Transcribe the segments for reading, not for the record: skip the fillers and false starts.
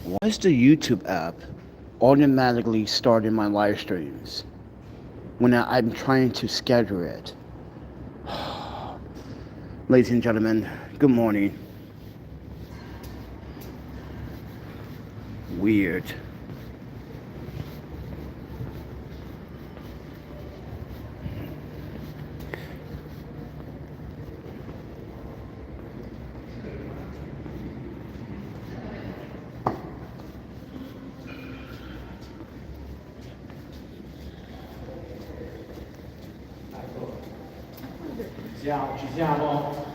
Why is the YouTube app automatically starting my live streams when I'm trying to schedule it? Ladies and gentlemen, good morning. Weird. Ci siamo.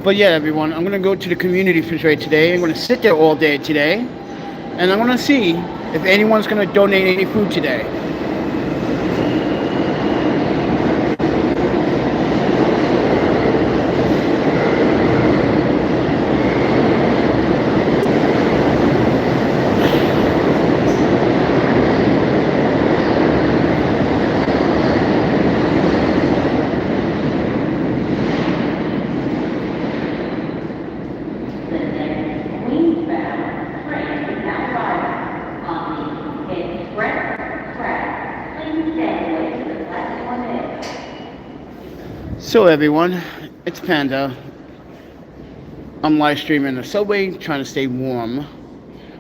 But yeah, everyone, I'm going to go to the community refrigerator today. I'm going to sit there all day today. And I'm going to see if anyone's going to donate any food today. So everyone, it's Panda. I'm live streaming the subway, trying to stay warm.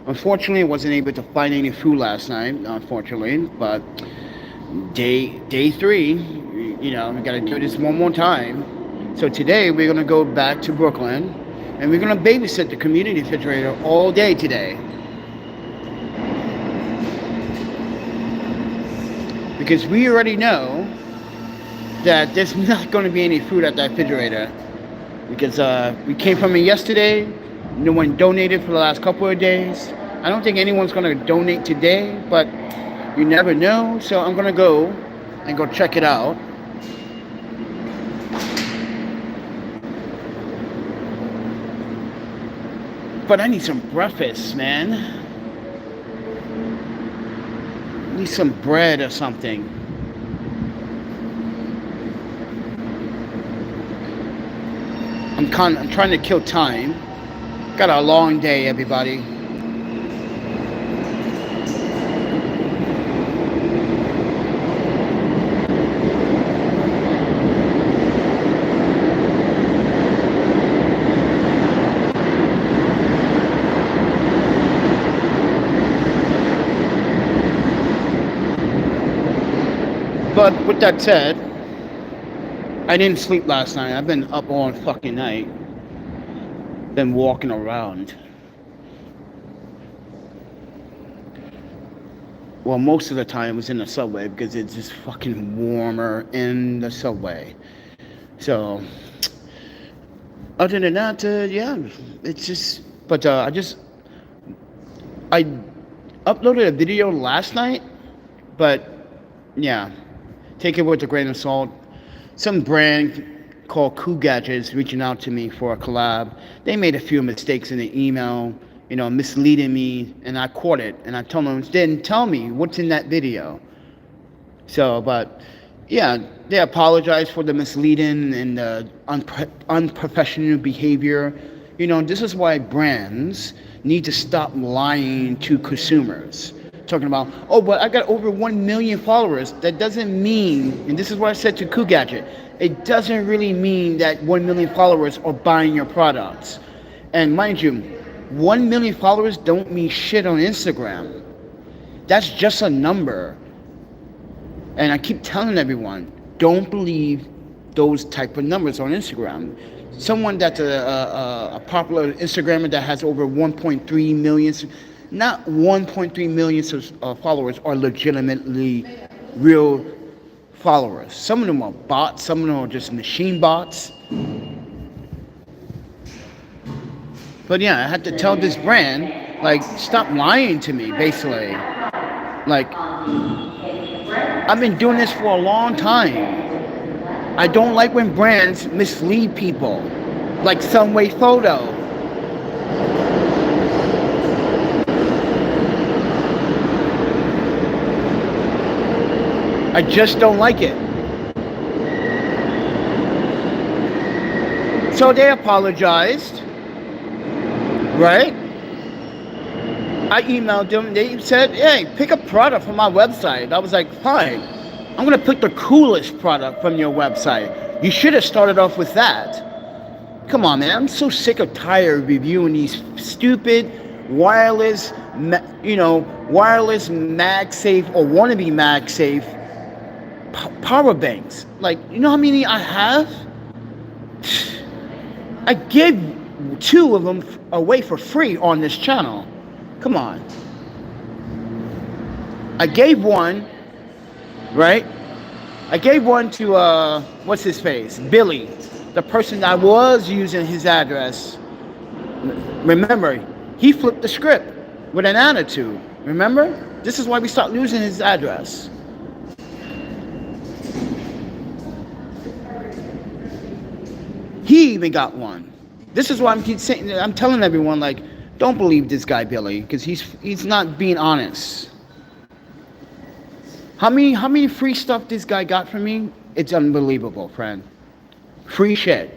Unfortunately, I wasn't able to find any food last night, unfortunately, but day 3, we gotta do this one more time. So today we're gonna go back to Brooklyn and we're gonna babysit the community refrigerator all day today. Because we already know that there's not going to be any food at that refrigerator because we came from it yesterday. No one donated for the last couple of days. I don't think anyone's going to donate today, but you never know. So I'm going to go check it out. But I need some breakfast, man. I need some bread or something. I'm trying to kill time. Got a long day, everybody. But with that said, I didn't sleep last night. I've been up all fucking night. Been walking around. Well, most of the time it was in the subway because it's just fucking warmer in the subway. So, other than that, yeah, it's just. But I uploaded a video last night, but yeah, take it with a grain of salt. Some brand called Cool Gadgets reaching out to me for a collab. They made a few mistakes in the email, misleading me, and I caught it. And I told them, didn't tell me what's in that video. So, but yeah, they apologized for the misleading and the unprofessional behavior. This is why brands need to stop lying to consumers. Talking about, oh, but I got over 1 million followers. That doesn't mean, and this is what I said to Cool Gadget, it doesn't really mean that 1 million followers are buying your products. And mind you, 1 million followers don't mean shit on Instagram. That's just a number. And I keep telling everyone, don't believe those type of numbers on Instagram. someone that's a popular Instagrammer that has over 1.3 million, not 1.3 million followers are legitimately real followers. Some of them are bots, some of them are just machine bots. But yeah, I had to tell this brand, like, stop lying to me, basically. Like, I've been doing this for a long time. I don't like when brands mislead people, like Sunway Photo. I just don't like it. So they apologized, right? I emailed them. They said, hey, pick a product from my website. I was like, fine. I'm going to pick the coolest product from your website. You should have started off with that. Come on, man. I'm so sick of tired of reviewing these stupid wireless, wireless MagSafe or wannabe MagSafe power banks. Like, you know how many I have? I gave 2 of them away for free on this channel. Come on. I gave one, right? I gave one to, what's his face? Billy, the person that was using his address. Remember, he flipped the script with an attitude. Remember? This is why we stopped using his address. He even got one. This is why I'm telling everyone, like, don't believe this guy Billy, because he's not being honest. How many free stuff this guy got from me? It's unbelievable, friend. Free shit.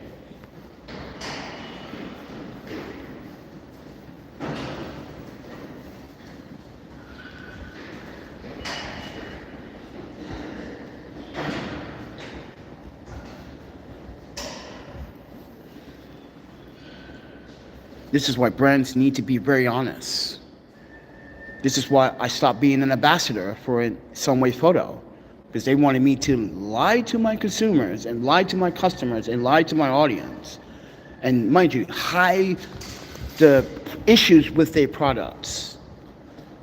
This is why brands need to be very honest. This is why I stopped being an ambassador for Sunway Photo, because they wanted me to lie to my consumers and lie to my customers and lie to my audience. And mind you, hide the issues with their products.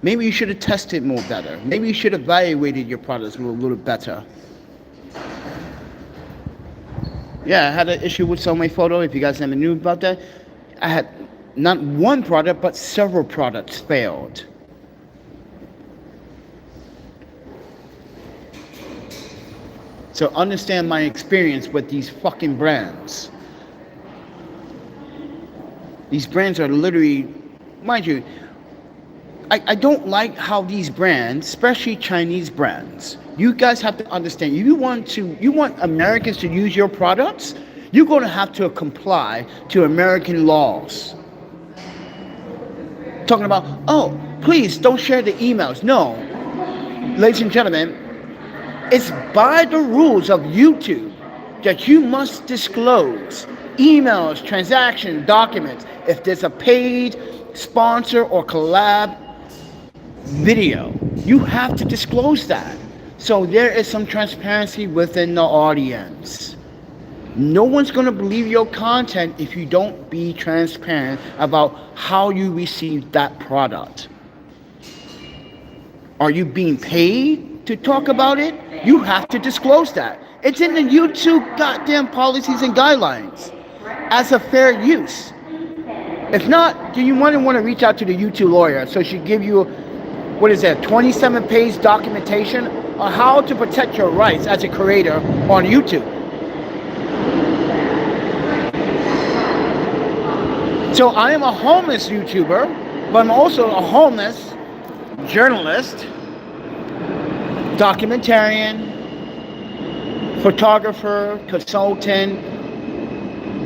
Maybe you should have tested more better. Maybe you should have evaluated your products a little better. Yeah, I had an issue with Sunway Photo. If you guys never knew about that, I had not one product, but several products failed. So understand my experience with these fucking brands. These brands are literally, mind you, I don't like how these brands, especially Chinese brands, you guys have to understand, if you want Americans to use your products, you're going to have to comply to American laws. Talking about, oh, please don't share the emails. No, ladies and gentlemen, it's by the rules of YouTube that you must disclose emails, transaction documents, if there's a paid sponsor or collab video. You have to disclose that. So there is some transparency within the audience. No one's going to believe your content if you don't be transparent about how you received that product. Are you being paid to talk about it? You have to disclose that. It's in the YouTube goddamn policies and guidelines as a fair use. If not, then you want to reach out to the YouTube lawyer so she give you, 27-page documentation on how to protect your rights as a creator on YouTube. So I am a homeless YouTuber, but I'm also a homeless journalist, documentarian, photographer, consultant.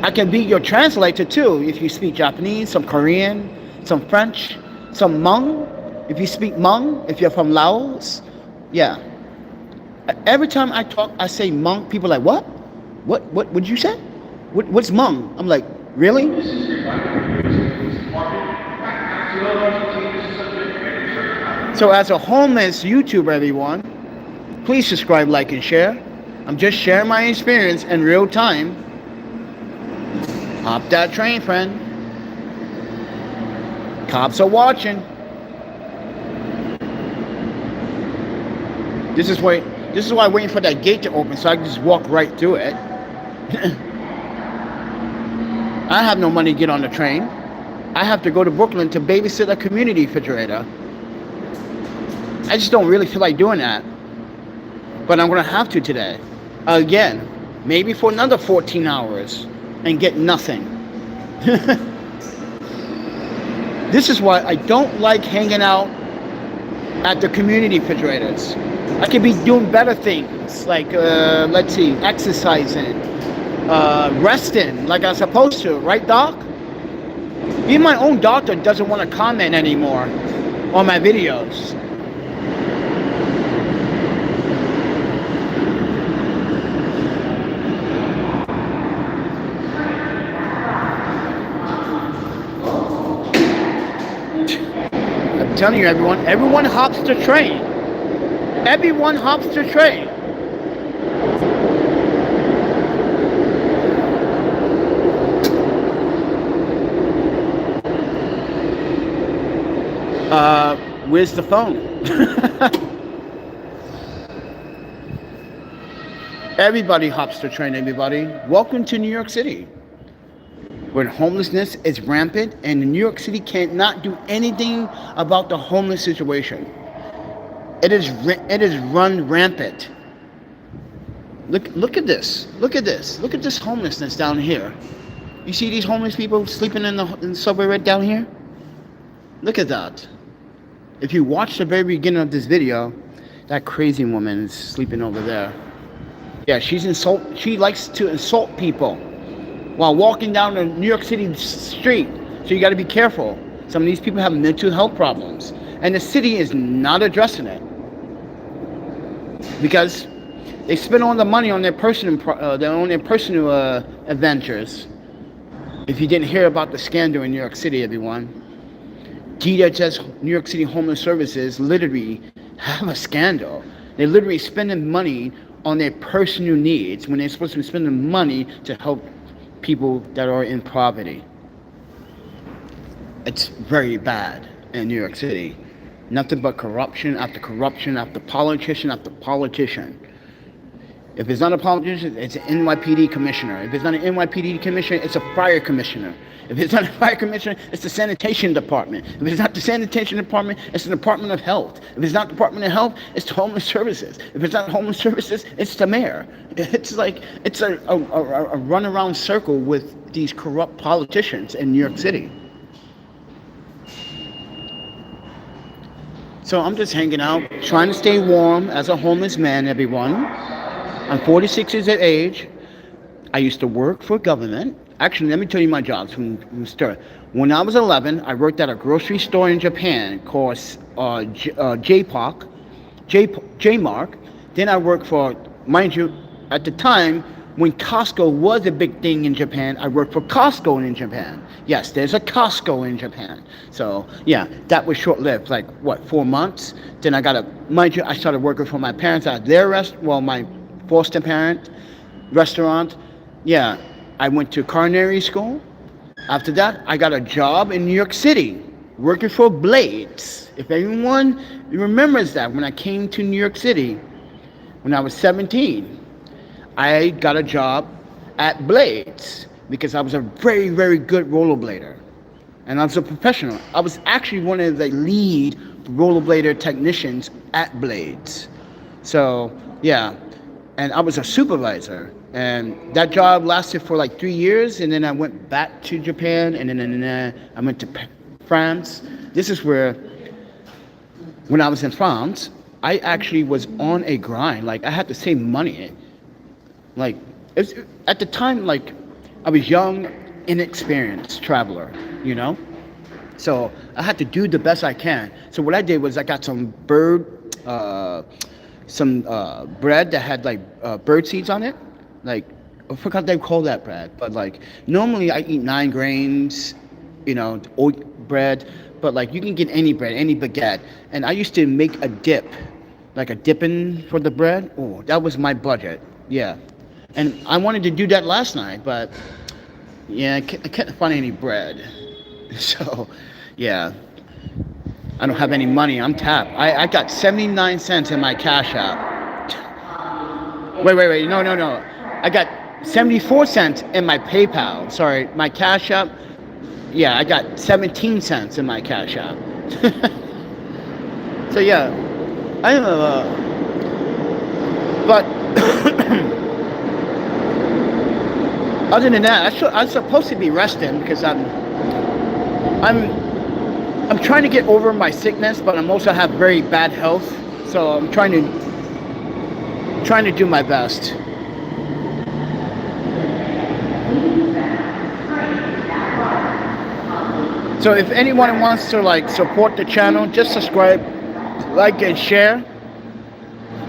I can be your translator too if you speak Japanese, some Korean, some French, some Hmong. If you speak Hmong, if you're from Laos, yeah. Every time I talk, I say Hmong. People are like, what? What would you say? What's Hmong? I'm like, really? So as a homeless YouTuber, everyone, please subscribe, like, and share. I'm just sharing my experience in real time. Hop that train, friend. Cops are watching. This is why I'm waiting for that gate to open so I can just walk right through it. I have no money to get on the train. I have to go to Brooklyn to babysit a community refrigerator. I just don't really feel like doing that. But I'm going to have to today. Again, maybe for another 14 hours and get nothing. This is why I don't like hanging out at the community refrigerators. I could be doing better things like, let's see, exercising, resting like I'm supposed to, right, Doc? Even my own doctor doesn't want to comment anymore on my videos. I'm telling you, everyone hops the train. Everyone hops the train. Where's the phone? Everybody hops the train, everybody. Welcome to New York City, where homelessness is rampant, and New York City cannot do anything about the homeless situation. It is run rampant. Look at this. Look at this. Look at this homelessness down here. You see these homeless people sleeping in the subway right down here? Look at that. If you watch the very beginning of this video, that crazy woman is sleeping over there. Yeah, she likes to insult people while walking down the New York City street. So you got to be careful. Some of these people have mental health problems, and the city is not addressing it because they spend all the money on their personal adventures. If you didn't hear about the scandal in New York City, everyone, DHS, New York City Homeless Services, literally have a scandal. They're literally spending money on their personal needs when they're supposed to be spending money to help people that are in poverty. It's very bad in New York City. Nothing but corruption after corruption after politician after politician. If it's not a politician, it's an NYPD commissioner. If it's not an NYPD commissioner, it's a fire commissioner. If it's not a fire commissioner, it's the sanitation department. If it's not the sanitation department, it's the Department of Health. If it's not the Department of Health, it's the Homeless Services. If it's not Homeless Services, it's the mayor. It's like, it's a runaround circle with these corrupt politicians in New York City. So I'm just hanging out, trying to stay warm as a homeless man, everyone. I'm 46 years of age. I used to work for government. Actually, let me tell you my jobs from the start. When I was 11, I worked at a grocery store in Japan called J-Mark. Then I worked for, mind you, at the time, when Costco was a big thing in Japan, I worked for Costco in Japan. Yes, there's a Costco in Japan. So, yeah, that was short-lived, like, 4 months? Then mind you, I started working for my parents at their my foster parent restaurant. Yeah, I went to culinary school. After that, I got a job in New York City, working for Blades. If anyone remembers that, when I came to New York City, when I was 17, I got a job at Blades because I was a very, very good rollerblader. And I was a professional. I was actually one of the lead rollerblader technicians at Blades. So, yeah. And I was a supervisor. And that job lasted for like 3 years. And then I went back to Japan. And then I went to France. This is where, when I was in France, I actually was on a grind. Like, I had to save money. Like, at the time, like, I was young, inexperienced traveler, you know? So I had to do the best I can. So what I did was I got some bread that had like bird seeds on it. Like, I forgot they call that bread, but like normally I eat 9 grains, you know, oat bread, but like you can get any bread, any baguette. And I used to make a dip, like a dipping for the bread. Oh, that was my budget. Yeah. And I wanted to do that last night, but Yeah, I can't find any bread. So, yeah, I don't have any money. I'm tapped. I got 79 cents in my Cash App. Wait. No. I got 74 cents in my PayPal. Sorry, my Cash App. Yeah, I got 17 cents in my Cash App. So yeah, I am but other than that, I'm supposed to be resting because I'm trying to get over my sickness, but I'm also have very bad health, so I'm trying to do my best. So if anyone wants to like support the channel, just subscribe, like, and share.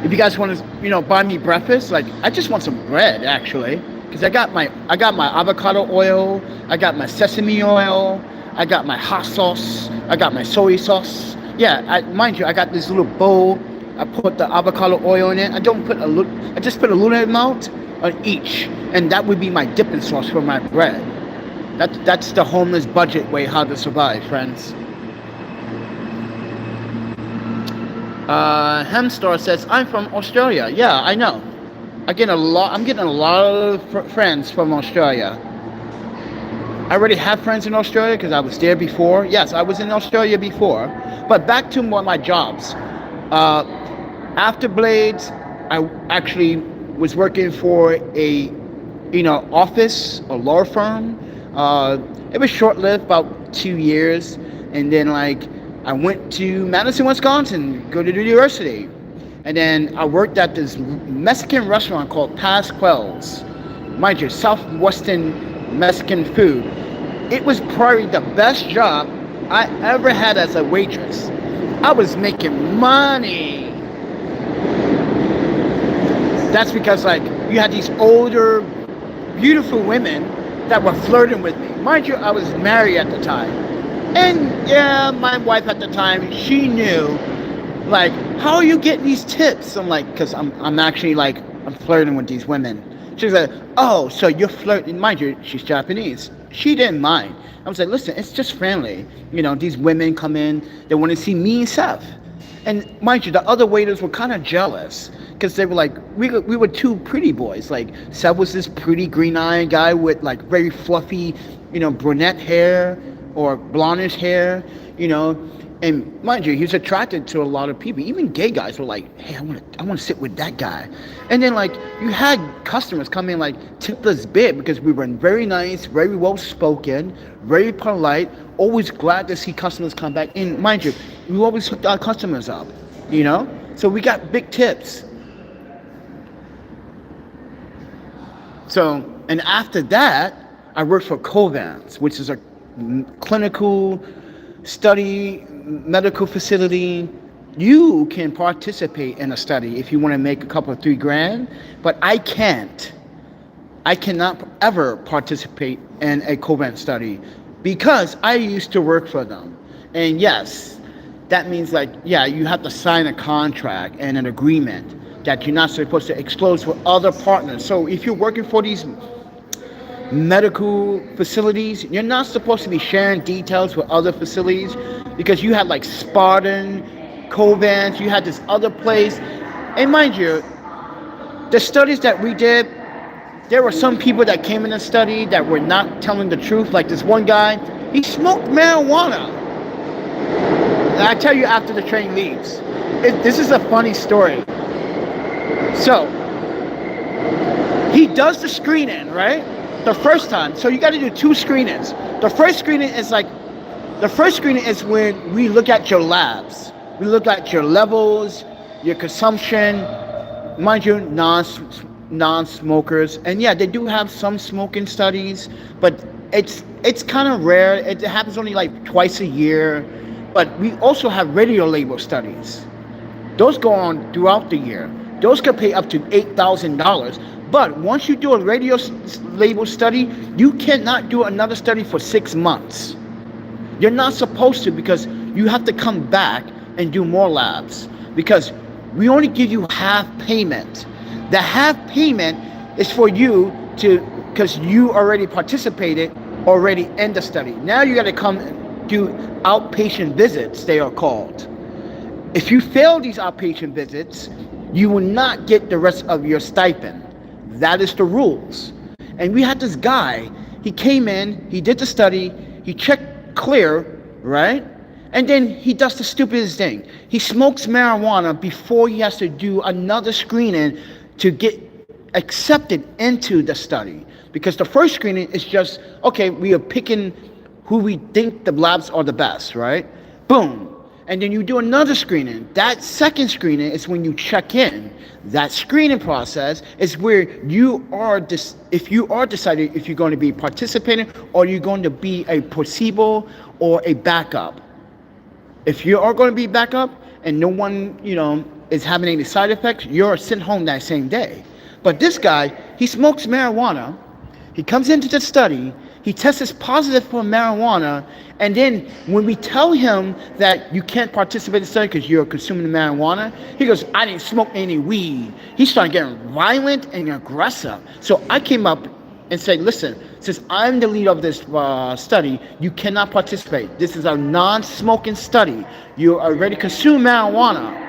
If you guys want to, buy me breakfast, like I just want some bread actually, because I got my avocado oil, I got my sesame oil, I got my hot sauce, I got my soy sauce. Yeah, mind you, I got this little bowl. I put the avocado oil in it. I just put a little amount on each, and that would be my dipping sauce for my bread. That's the homeless budget way how to survive, friends. Hemstar says, I'm from Australia. Yeah, I know. I'm getting a lot of friends from Australia. I already have friends in Australia because I was there before. Yes, I was in Australia before. But back to my jobs. After Blades, I actually was working for a office, a law firm. It was short-lived, about 2 years, and then I went to Madison, Wisconsin, go to the university, and then I worked at this Mexican restaurant called Pascual's. Mind you, Southwestern Mexican food. It was probably the best job I ever had as a waitress. I was making money. That's because you had these older, beautiful women that were flirting with me. Mind you, I was married at the time. And yeah, my wife at the time, she knew, how are you getting these tips? I'm like, because I'm actually I'm flirting with these women. She's like, oh, so you're flirting. Mind you, she's Japanese. She didn't mind. I was like, listen, it's just friendly. These women come in, they want to see me and Seth. And mind you, the other waiters were kind of jealous because they were like, we were two pretty boys. Seth was this pretty green-eyed guy with very fluffy, brunette hair or blondish hair, and mind you, he was attracted to a lot of people. Even gay guys were like, hey, I want to sit with that guy. And then you had customers come in tip us big because we were very nice, very well spoken, very polite, always glad to see customers come back. And mind you, we always hooked our customers up, so we got big tips. So, and after that, I worked for Covance, which is a clinical study medical facility. You can participate in a study if you want to make a couple of $3,000, but I can't. I cannot ever participate in a Covance study because I used to work for them. And yes, that means you have to sign a contract and an agreement that you're not supposed to disclose with other partners. So if you're working for these medical facilities, you're not supposed to be sharing details with other facilities because you had Spartan, Covance, you had this other place. And mind you, the studies that we did, there were some people that came in the study that were not telling the truth. Like this one guy, he smoked marijuana. And I tell you after the train leaves. This is a funny story. So, he does the screening, right? The first time. So you got to do 2 screenings. The first screening is when we look at your labs. We look at your levels, your consumption, mind you, non-smokers. And yeah, they do have some smoking studies, but it's kind of rare. It happens only twice a year. But we also have radio label studies. Those go on throughout the year. Those could pay up to $8,000. But once you do a radio label study, you cannot do another study for 6 months. You're not supposed to, because you have to come back and do more labs, because we only give you half payment. The half payment is for you to because you already participated already in the study. Now you got to come do outpatient visits, they are called. If you fail these outpatient visits, you will not get the rest of your stipend. That is the rules. And we had this guy, he came in, he did the study, he checked clear, right? And then he does the stupidest thing. He smokes marijuana before he has to do another screening to get accepted into the study. Because the first screening is just, okay, we are picking who we think the labs are the best, right? Boom. And then you do another screening. That second screening is when you check in. That screening process is where you are, if you are deciding if you're going to be participating or you're going to be a placebo or a backup. If you are going to be backup and no one, is having any side effects, you're sent home that same day. But this guy, he smokes marijuana. He comes into the study. He tests positive for marijuana, and then when we tell him that you can't participate in the study because you're consuming marijuana, he goes, I didn't smoke any weed. He started getting violent and aggressive. So I came up and said, listen, since I'm the lead of this study, you cannot participate. This is a non-smoking study. You already consume marijuana.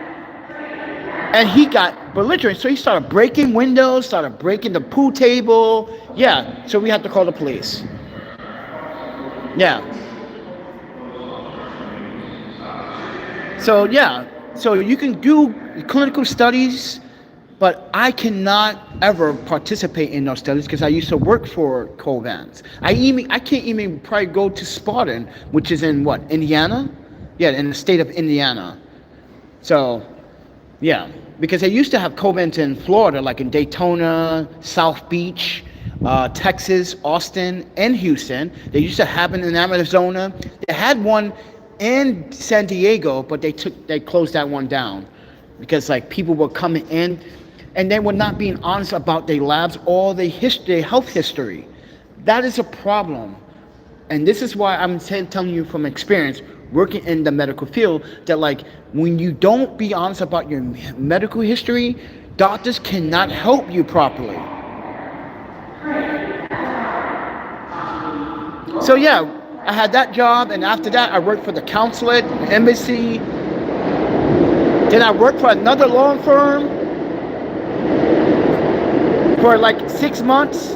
And he got belligerent, so he started breaking windows, started breaking the pool table. Yeah, so we had to call the police. Yeah. So you can do clinical studies, but I cannot ever participate in those studies because I used to work for Covance. I can't even probably go to Spartan, which is in what, Indiana? Yeah, in the state of Indiana. So, yeah, because they used to have Covance in Florida, like in Daytona, South Beach, Texas, Austin, and Houston. They used to have it in Arizona. They had one in San Diego, but they closed that one down because like people were coming in and they were not being honest about their labs or their health history. That is a problem. And this is why I'm telling you from experience, working in the medical field, that like when you don't be honest about your medical history, doctors cannot help you properly. So yeah, I had that job, and after that I worked for the consulate, embassy. Then I worked for another law firm for like 6 months.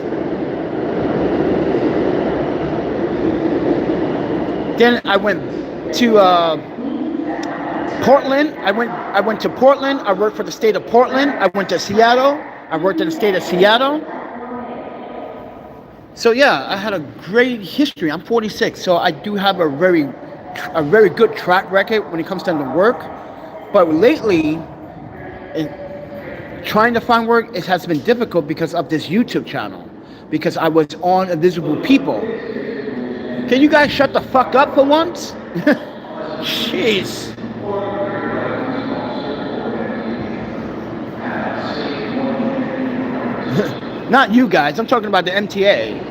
Then I went to Portland. I went to Portland. I worked for the state of Portland. I went to Seattle. I worked in the state of Seattle. So yeah, I had a great history. I'm 46, so I do have a very good track record when it comes down to work. But lately, in trying to find work, it has been difficult because of this YouTube channel. Because I was on Invisible People. Can you guys shut the fuck up for once? Jeez. Not you guys, I'm talking about the MTA.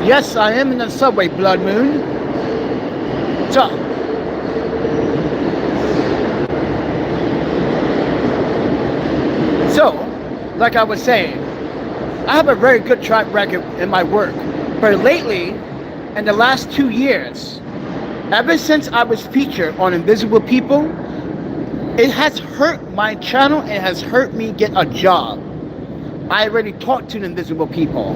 Yes, I am in the subway, Blood Moon. So, like I was saying, I have a very good track record in my work. But lately, in the last 2 years, ever since I was featured on Invisible People, it has hurt my channel. It has hurt me get a job. I already talked to the Invisible People.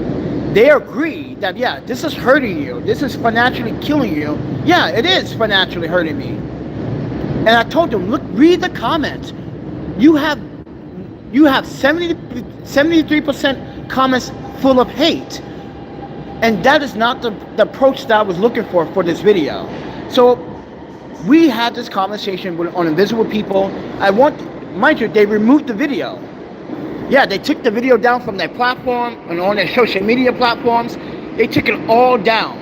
They agree that, yeah, this is hurting you. This is financially killing you. Yeah, it is financially hurting me. And I told them, look, read the comments. You have 73% comments full of hate. And that is not the approach that I was looking for this video. So we had this conversation on Invisible People. Mind you, they removed the video. Yeah, they took the video down from their platform and on their social media platforms. They took it all down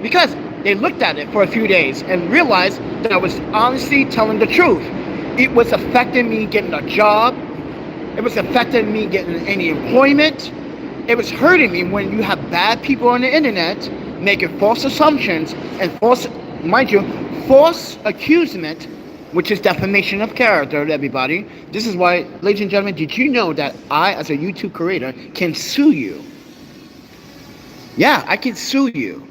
because they looked at it for a few days and realized that I was honestly telling the truth. It was affecting me getting a job. It was affecting me getting any employment. It was hurting me when you have bad people on the internet making false assumptions and false accusation which is defamation of character, everybody. This is why, ladies and gentlemen, did you know that I, as a YouTube creator, can sue you? Yeah, I can sue you.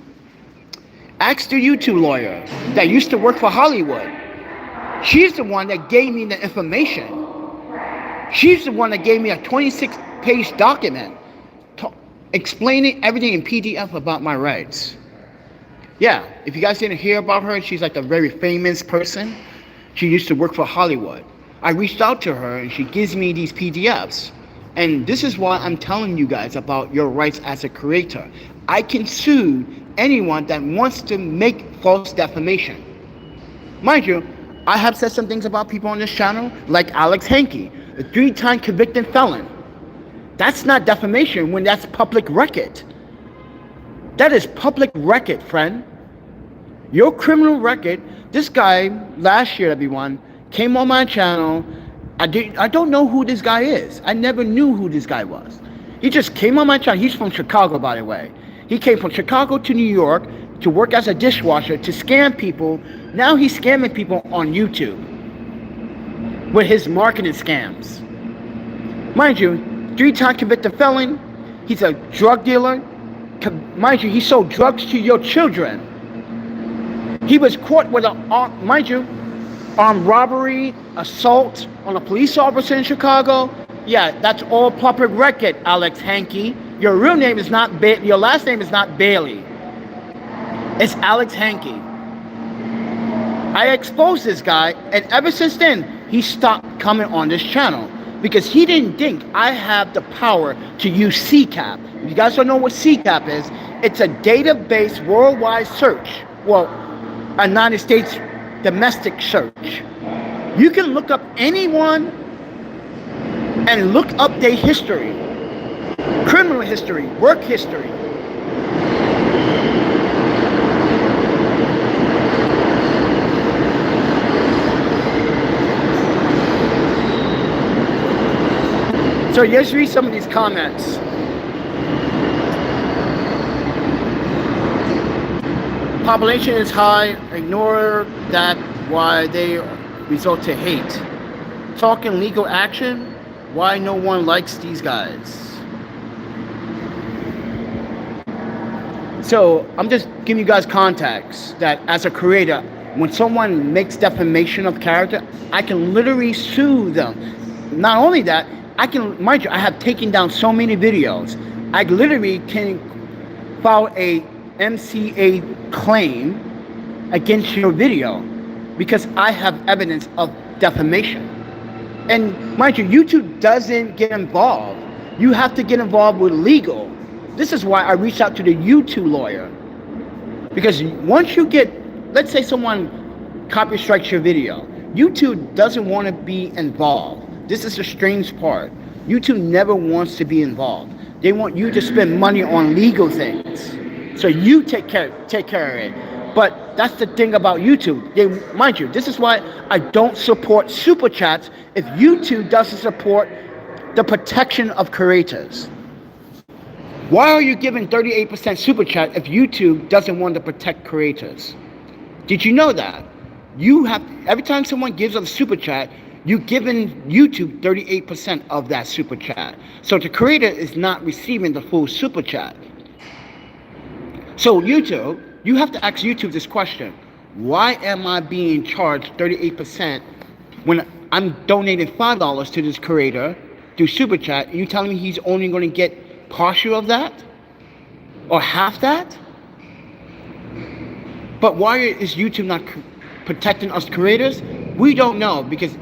Ask the YouTube lawyer that used to work for Hollywood. She's the one that gave me the information. She's the one that gave me a 26-page document explaining everything in PDF about my rights. Yeah, if you guys didn't hear about her, she's like a very famous person. She used to work for Hollywood. I reached out to her and she gives me these PDFs. And this is why I'm telling you guys about your rights as a creator. I can sue anyone that wants to make false defamation. Mind you, I have said some things about people on this channel, like Alex Hankey, a 3-time convicted felon. That's not defamation when that's public record. That is public record, friend. Your criminal record, this guy, last year, everyone, came on my channel. I don't know who this guy is. I never knew who this guy was. He just came on my channel. He's from Chicago, by the way. He came from Chicago to New York to work as a dishwasher, to scam people. Now he's scamming people on YouTube with his marketing scams. Mind you, 3-time convicted felon. He's a drug dealer. Mind you, he sold drugs to your children. He was caught with armed robbery, assault on a police officer in Chicago. Yeah, that's all public record, Alex Hankey. Your real name is not your last name is not Bailey. It's Alex Hankey. I exposed this guy, and ever since then, he stopped coming on this channel because he didn't think I have the power to use CCAP. If you guys don't know what CCAP is, it's a database worldwide search. Well, a United States domestic search. You can look up anyone and look up their history, criminal history, work history. So let's read some of these comments. Population is high, ignore that, why they result to hate. Talking legal action, why no one likes these guys. So I'm just giving you guys context that as a creator, when someone makes defamation of character, I can literally sue them. Not only that, I can, mind you, I have taken down so many videos. I literally can file a MCA claim against your video because I have evidence of defamation. And mind you, YouTube doesn't get involved. You have to get involved with legal. This is why I reached out to the YouTube lawyer. Because once you get, let's say someone copy strikes your video, YouTube doesn't want to be involved. This is the strange part. YouTube never wants to be involved. They want you to spend money on legal things. So you take care of it. But that's the thing about YouTube. Mind you, this is why I don't support super chats if YouTube doesn't support the protection of creators. Why are you giving 38% super chat if YouTube doesn't want to protect creators? Did you know that? You have, every time someone gives a super chat, you're giving YouTube 38% of that super chat. So the creator is not receiving the full super chat. So YouTube, you have to ask YouTube this question. Why am I being charged 38% when I'm donating $5 to this creator through super chat, and you telling me he's only going to get partial of that? Or half that? But why is YouTube not protecting us creators? We don't know, because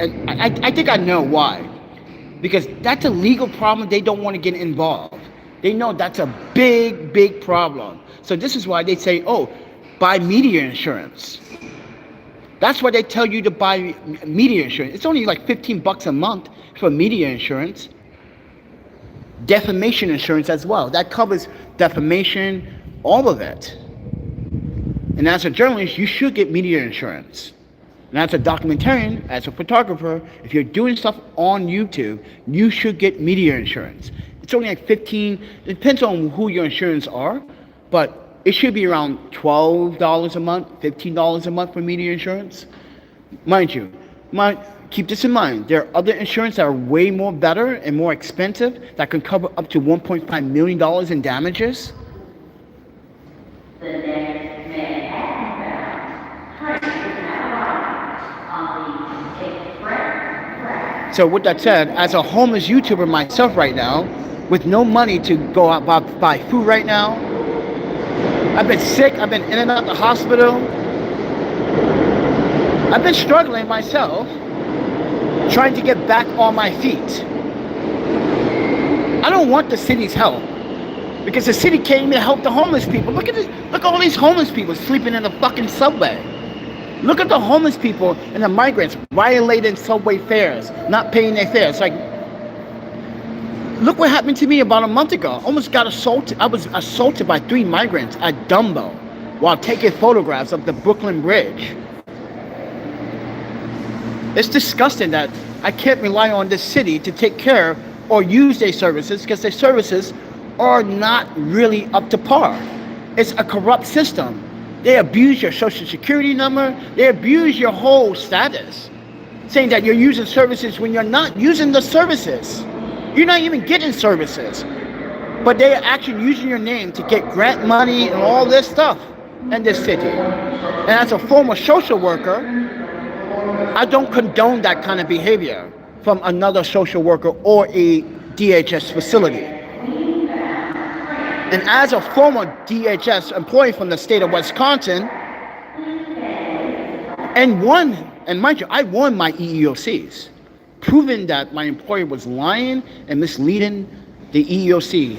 I think I know why. Because that's a legal problem. They don't want to get involved. They know that's a big, big problem. So this is why they say, oh, buy media insurance. That's why they tell you to buy media insurance. It's only like $15 a month for media insurance. Defamation insurance as well. That covers defamation, all of it. And as a journalist, you should get media insurance. And as a documentarian, as a photographer, if you're doing stuff on YouTube, you should get media insurance. It's only like $15, it depends on who your insurance are, but it should be around $12 a month, $15 a month for media insurance. Mind you, keep this in mind. There are other insurance that are way more better and more expensive that can cover up to $1.5 million in damages. So with that said, as a homeless YouTuber myself right now, with no money to go out buy food right now, I've been sick, I've been in and out the hospital. I've been struggling myself, trying to get back on my feet. I don't want the city's help, because the city can't even help the homeless people. Look at all these homeless people sleeping in the fucking subway. Look at the homeless people and the migrants violating subway fares, not paying their fares. Like, look what happened to me about a month ago. Almost got assaulted. I was assaulted by 3 migrants at Dumbo while taking photographs of the Brooklyn Bridge. It's disgusting that I can't rely on this city to take care or use their services, because their services are not really up to par. It's a corrupt system. They abuse your social security number. They abuse your whole status, saying that you're using services when you're not using the services. You're not even getting services. But they are actually using your name to get grant money and all this stuff in this city. And as a former social worker, I don't condone that kind of behavior from another social worker or a DHS facility. And as a former DHS employee from the state of Wisconsin, and mind you, I won my EEOCs, proving that my employer was lying and misleading the EEOC.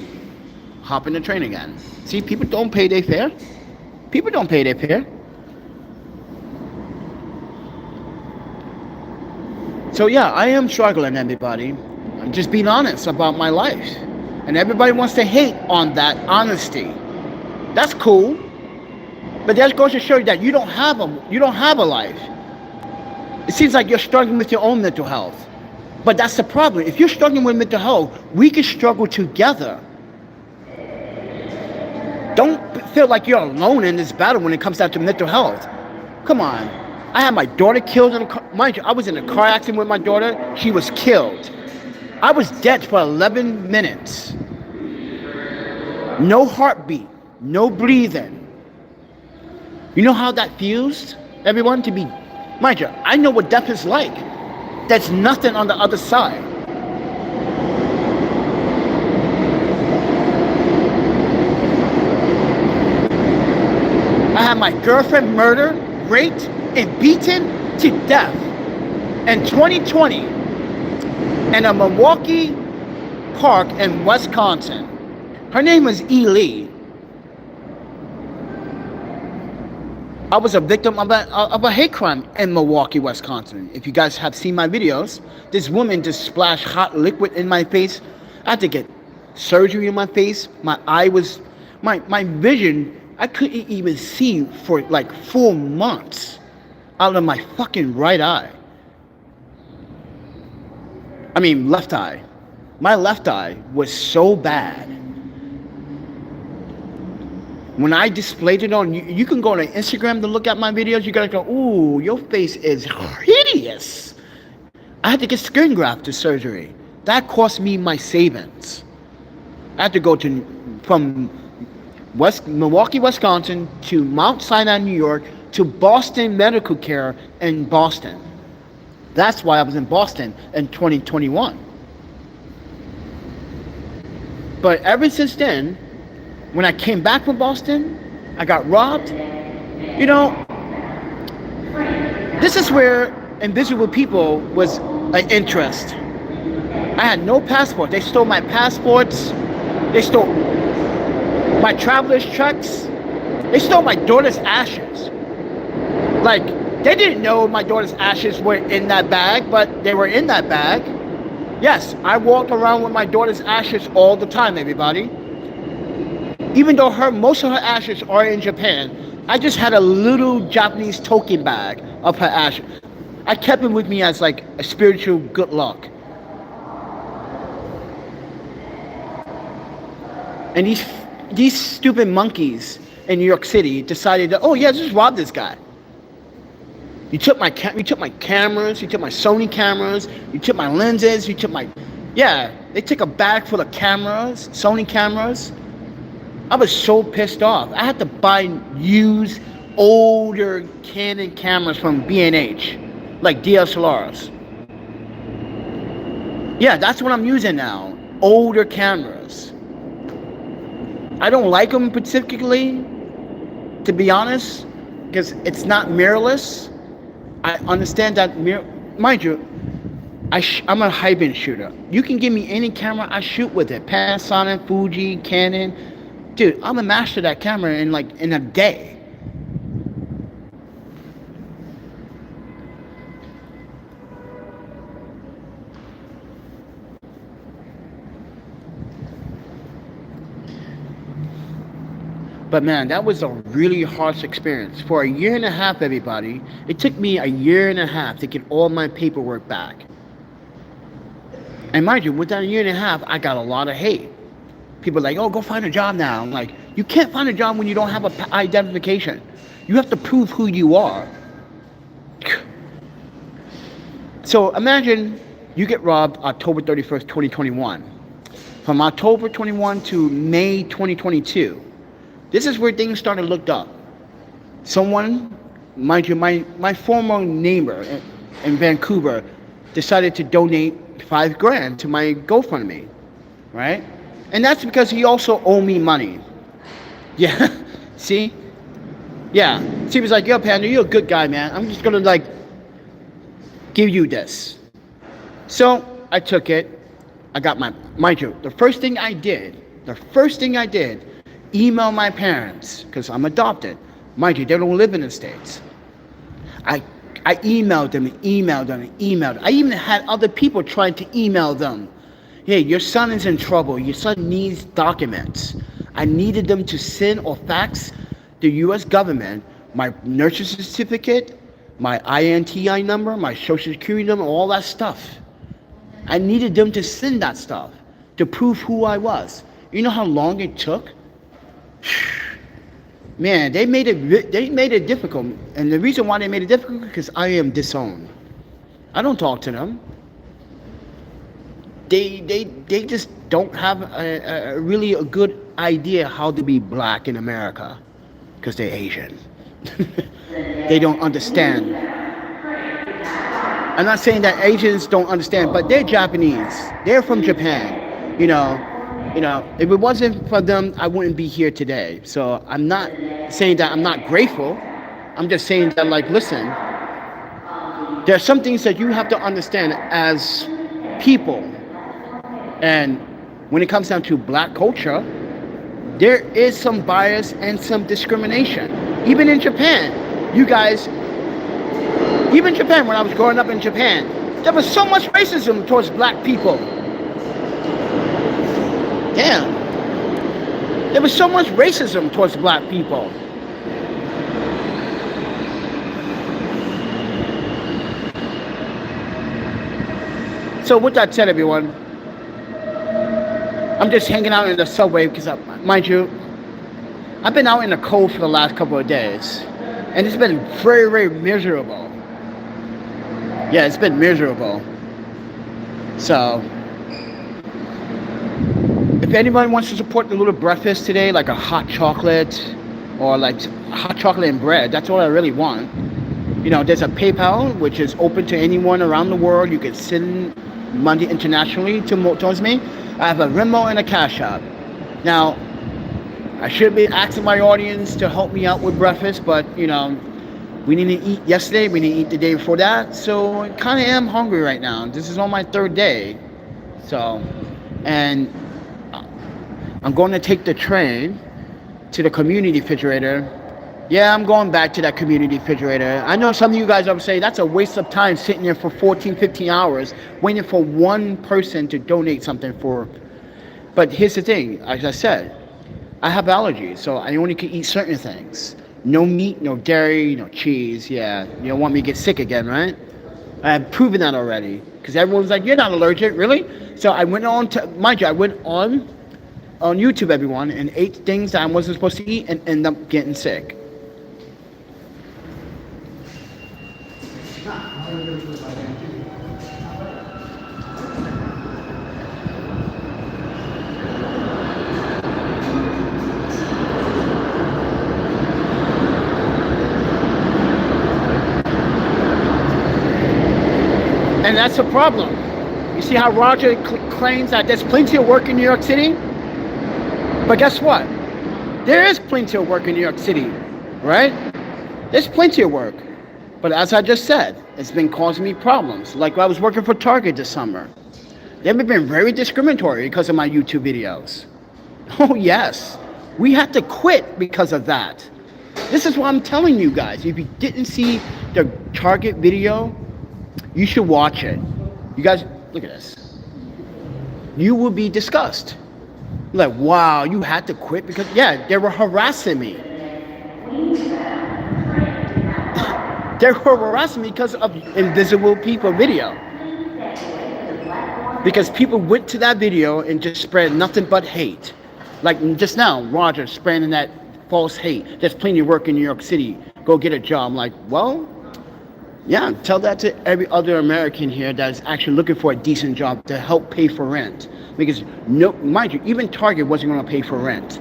Hop in the train again. See, people don't pay their fare. People don't pay their fare. So yeah, I am struggling, everybody. I'm just being honest about my life. And everybody wants to hate on that honesty. That's cool. But that goes to show you that you don't have a life. It seems like you're struggling with your own mental health. But that's the problem. If you're struggling with mental health, we can struggle together. Don't feel like you're alone in this battle when it comes down to mental health. Come on. I had my daughter killed in a car. Mind you, I was in a car accident with my daughter. She was killed. I was dead for 11 minutes. No heartbeat, no breathing. You know how that feels, everyone, to be... Mind you, I know what death is like. There's nothing on the other side. I had my girlfriend murdered, raped, and beaten to death in 2020 in a Milwaukee park in Wisconsin. Her name was E. Lee. I was a victim of a hate crime in Milwaukee, Wisconsin. If you guys have seen my videos, this woman just splashed hot liquid in my face. I had to get surgery in my face. My eye was, my vision, I couldn't even see for like 4 months out of my fucking right eye. I mean, left eye. My left eye was so bad. When I displayed it on, you can go on Instagram to look at my videos. You gotta go, ooh, your face is hideous. I had to get skin graft surgery. That cost me my savings. I had to go from Milwaukee, Wisconsin to Mount Sinai, New York, to Boston Medical Care in Boston. That's why I was in Boston in 2021. But ever since then, when I came back from Boston, I got robbed. You know, this is where invisible people was an interest. I had no passport. They stole my passports. They stole my traveler's checks. They stole my daughter's ashes. Like, they didn't know my daughter's ashes were in that bag, but they were in that bag. Yes, I walk around with my daughter's ashes all the time, everybody. Even though most of her ashes are in Japan, I just had a little Japanese token bag of her ashes. I kept it with me as like a spiritual good luck. And these stupid monkeys in New York City decided that, oh yeah, just rob this guy. You took my cameras, you took my Sony cameras, you took my lenses, you took my, yeah, they took a bag full of cameras, Sony cameras. I was so pissed off. I had to buy used, older Canon cameras from B&H, like DSLRs. Yeah, that's what I'm using now, older cameras. I don't like them particularly, to be honest, because it's not mirrorless. I understand that, mind you, I'm a high-end shooter. You can give me any camera, I shoot with it. Panasonic, Fuji, Canon. Dude, I'm a master of that camera in a day. But man, that was a really harsh experience. For a year and a half, everybody, it took me a year and a half to get all my paperwork back. And mind you, within a year and a half, I got a lot of hate. People are like, oh, go find a job now. I'm like, you can't find a job when you don't have an identification. You have to prove who you are. So imagine you get robbed October 31st, 2021. From October 21 to May 2022. This is where things started to look up. Someone, mind you, my former neighbor in Vancouver decided to donate $5,000 to my GoFundMe, right? And that's because he also owed me money. Yeah, see? Yeah, so he was like, yo, Panda, you're a good guy, man. I'm just gonna give you this. So I took it. I got mind you, the first thing I did, email my parents, because I'm adopted. Mind you, they don't live in the States. I emailed them. I even had other people trying to email them. Hey, your son is in trouble. Your son needs documents. I needed them to send or fax the U.S. government my nurse's certificate, my INTI number, my social security number, all that stuff. I needed them to send that stuff to prove who I was. You know how long it took? Man, they made it difficult, and the reason why they made it difficult is because I am disowned. I don't talk to them. They just don't have a really a good idea how to be black in America, because they're Asian. They don't understand. I'm not saying that Asians don't understand, but they're Japanese. They're from Japan. You know, if it wasn't for them, I wouldn't be here today. So I'm not saying that I'm not grateful. I'm just saying that, listen, there are some things that you have to understand as people. And when it comes down to black culture, there is some bias and some discrimination. Even in Japan, even Japan, when I was growing up in Japan, there was so much racism towards black people. Damn. There was so much racism towards black people. So with that said, everyone, I'm just hanging out in the subway because, mind you, I've been out in the cold for the last couple of days. And it's been very, very miserable. Yeah, it's been miserable. So, if anybody wants to support the little breakfast today, like a hot chocolate or hot chocolate and bread, that's all I really want. There's a PayPal, which is open to anyone around the world. You can send money internationally towards me. I have a Venmo and a Cash App. Now, I should be asking my audience to help me out with breakfast, but, we didn't eat yesterday, we didn't eat the day before that, so I kind of am hungry right now. This is on my third day. So, and I'm going to take the train to the community refrigerator. Yeah, I'm going back to that community refrigerator. I know some of you guys are saying that's a waste of time sitting there for 14, 15 hours waiting for one person to donate something for. But here's the thing, as I said, I have allergies, so I only can eat certain things. No meat, no dairy, no cheese. Yeah, you don't want me to get sick again, right? I've proven that already. Because everyone's like, you're not allergic, really? So I went on to, mind you, I went on YouTube, everyone, and ate things that I wasn't supposed to eat and ended up getting sick. And that's a problem. You see how Roger claims that there's plenty of work in New York City? But guess what? There is plenty of work in New York City, right? There's plenty of work. But as I just said, it's been causing me problems. Like I was working for Target this summer. They've been very discriminatory because of my YouTube videos. Oh yes, we had to quit because of that. This is what I'm telling you guys. If you didn't see the Target video, you should watch it. You guys, look at this. You will be disgusted. Like, wow, you had to quit because, yeah, they were harassing me. They were harassing me because of Invisible People video. Because people went to that video and just spread nothing but hate. Like just now, Roger spreading that false hate. There's plenty of work in New York City. Go get a job. I'm like, well, yeah, tell that to every other American here that's actually looking for a decent job to help pay for rent. Because, no, mind you, even Target wasn't going to pay for rent.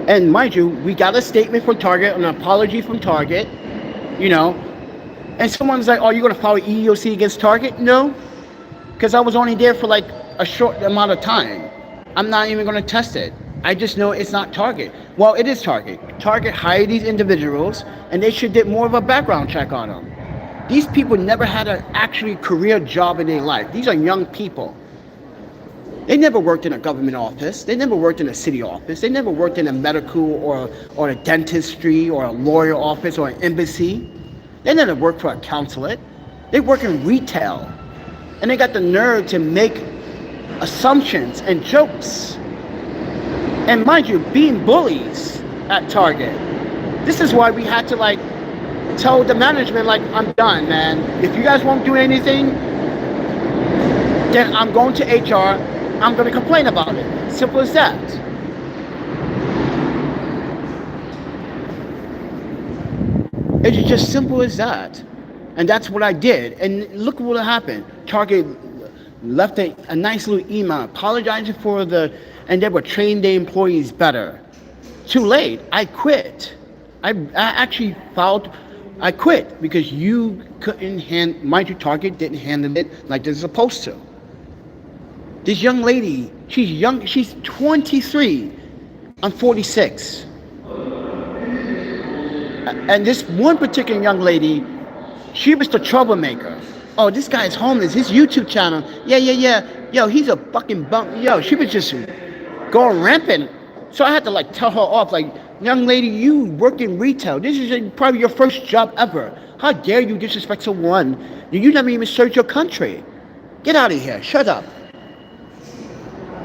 And mind you, we got a statement from Target, an apology from Target, you know. And someone's like, oh, you're going to file EEOC against Target? No, because I was only there for like a short amount of time. I'm not even going to test it. I just know it's not Target. Well, it is Target. Target hired these individuals, and they should get more of a background check on them. These people never had an actually career job in their life. These are young people. They never worked in a government office. They never worked in a city office. They never worked in a medical or a dentistry or a lawyer office or an embassy. They never worked for a consulate. They work in retail. And they got the nerve to make assumptions and jokes. And mind you, being bullies at Target. This is why we had to like tell the management, like, I'm done, man. If you guys won't do anything, then I'm going to HR. I'm going to complain about it. Simple as that. It's just simple as that. And that's what I did. And look what happened. Target left a nice little email apologizing for and they were training their employees better. Too late. I quit. I actually I quit because you couldn't mind you, Target didn't handle it like they're supposed to. This young lady, she's young, she's 23. I'm 46. And this one particular young lady, she was the troublemaker. Oh, this guy's homeless. His YouTube channel. Yeah. Yo, he's a fucking bum. Yo, she was just going rampant. So I had to like tell her off, like, young lady, you work in retail. This is probably your first job ever. How dare you disrespect someone? You never even served your country. Get out of here. Shut up.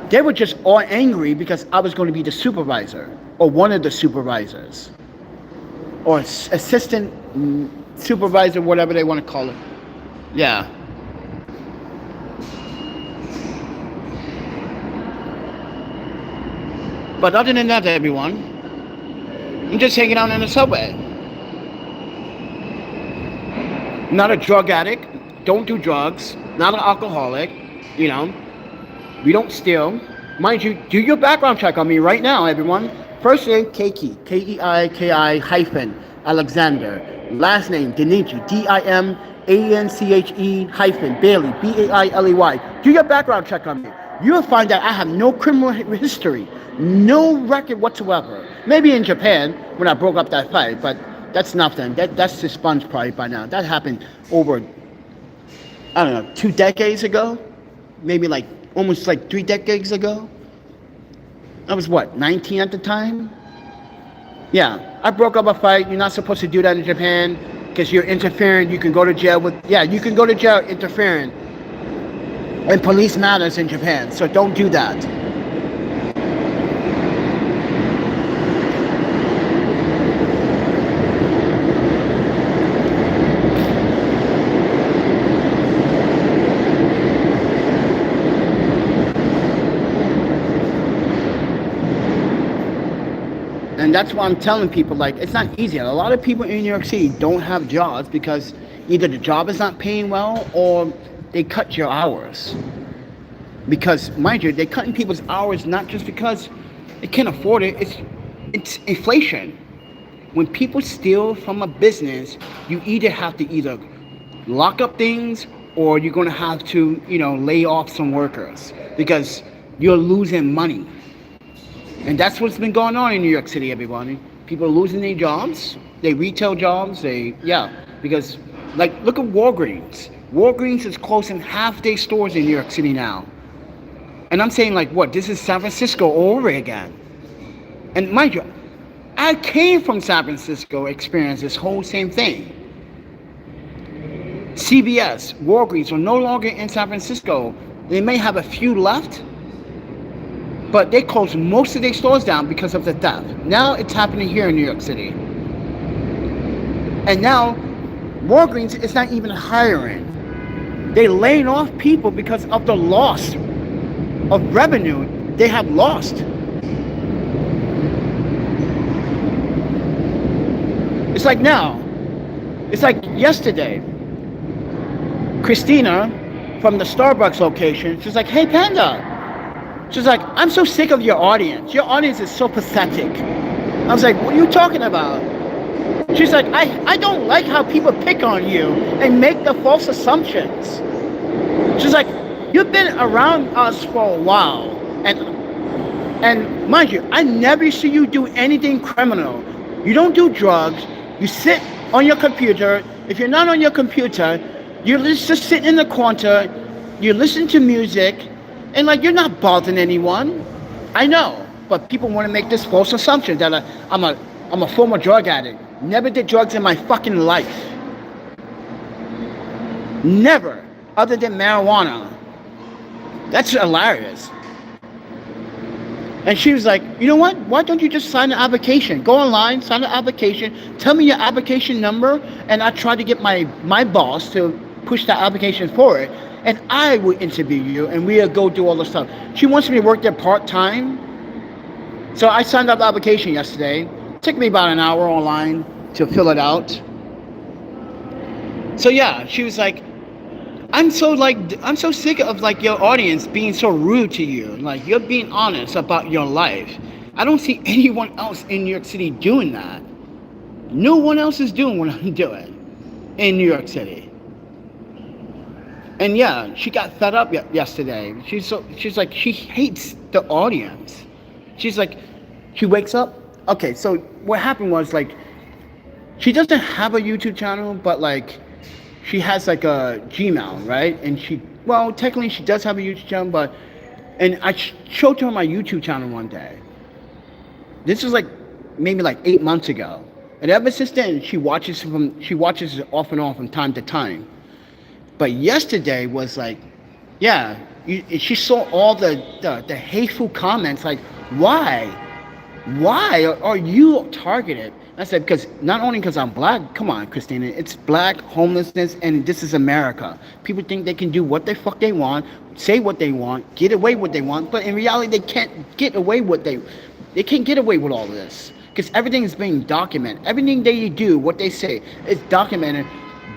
They were just all angry because I was going to be the supervisor or one of the supervisors or assistant supervisor, whatever they want to call it. Yeah. But other than that, everyone, I'm just hanging out in the subway. Not a drug addict. Don't do drugs. Not an alcoholic. You know. We don't steal. Mind you, do your background check on me right now, everyone. First name, Keiki. Keiki hyphen Alexander. Last name, Dimanche. Dimanche hyphen Bailey. Bailey. Do your background check on me. You'll find that I have no criminal history. No record whatsoever. Maybe in Japan when I broke up that fight, but that's nothing. That's expunged probably by now. That happened over, I don't know, 2 decades ago? Maybe like almost like 3 decades ago? I was what, 19 at the time? Yeah, I broke up a fight. You're not supposed to do that in Japan because you're interfering. You can go to jail you can go to jail interfering. And police matters in Japan, so don't do that. And that's why I'm telling people, like, it's not easy. A lot of people in New York City don't have jobs because either the job is not paying well or they cut your hours. Because, mind you, they're cutting people's hours not just because they can't afford it. It's inflation. When people steal from a business, you either have to lock up things, or you're going to have to, lay off some workers because you're losing money. And that's what's been going on in New York City, everybody. People are losing their jobs, their retail jobs, because, look at Walgreens. Walgreens is closing half their stores in New York City now. And I'm saying, this is San Francisco all over again. And mind you, I came from San Francisco, experienced this whole same thing. CVS, Walgreens are no longer in San Francisco. They may have a few left, but they closed most of their stores down because of the theft. Now it's happening here in New York City. And now Walgreens is not even hiring. They're laying off people because of the loss of revenue they have lost. It's like yesterday, Christina from the Starbucks location, she's like, "Hey Panda," she's like, "I'm so sick of your audience. Your audience is so pathetic." I was like, "What are you talking about?" She's like, I don't like how people pick on you and make the false assumptions. She's like, "You've been around us for a while, and mind you, I never see you do anything criminal. You don't do drugs. You sit on your computer. If you're not on your computer, you're just sitting in the corner. You listen to music, and you're not bothering anyone." I know, but people want to make this false assumption that I'm a former drug addict. Never did drugs in my fucking life. Never, other than marijuana. That's hilarious. And she was like, "You know what? Why don't you just sign an application? Go online, sign an application, tell me your application number, and I try to get my boss to push that application forward, and I will interview you, and we'll go do all the stuff." She wants me to work there part-time. So I signed up the application yesterday. It took me about an hour online to fill it out. So yeah, she was like, I'm so sick of your audience being so rude to you. You're being honest about your life. I don't see anyone else in New York City doing that. No one else is doing what I'm doing in New York City. And yeah, she got fed up yesterday. She's like, she hates the audience. She's like, she wakes up. Okay, so what happened was she doesn't have a YouTube channel, but she has a Gmail, right? And technically she does have a YouTube channel, and I showed her my YouTube channel one day. This was maybe 8 months ago. And ever since then, she watches it off and on from time to time. But yesterday was she saw all the hateful comments, why? Why are you targeted? I said, because not only because I'm black, come on, Christina, it's black, homelessness, and this is America. People think they can do what the fuck they want, say what they want, get away what they want, but in reality, they can't get away they can't get away with all of this. Because everything is being documented. Everything they do, what they say, is documented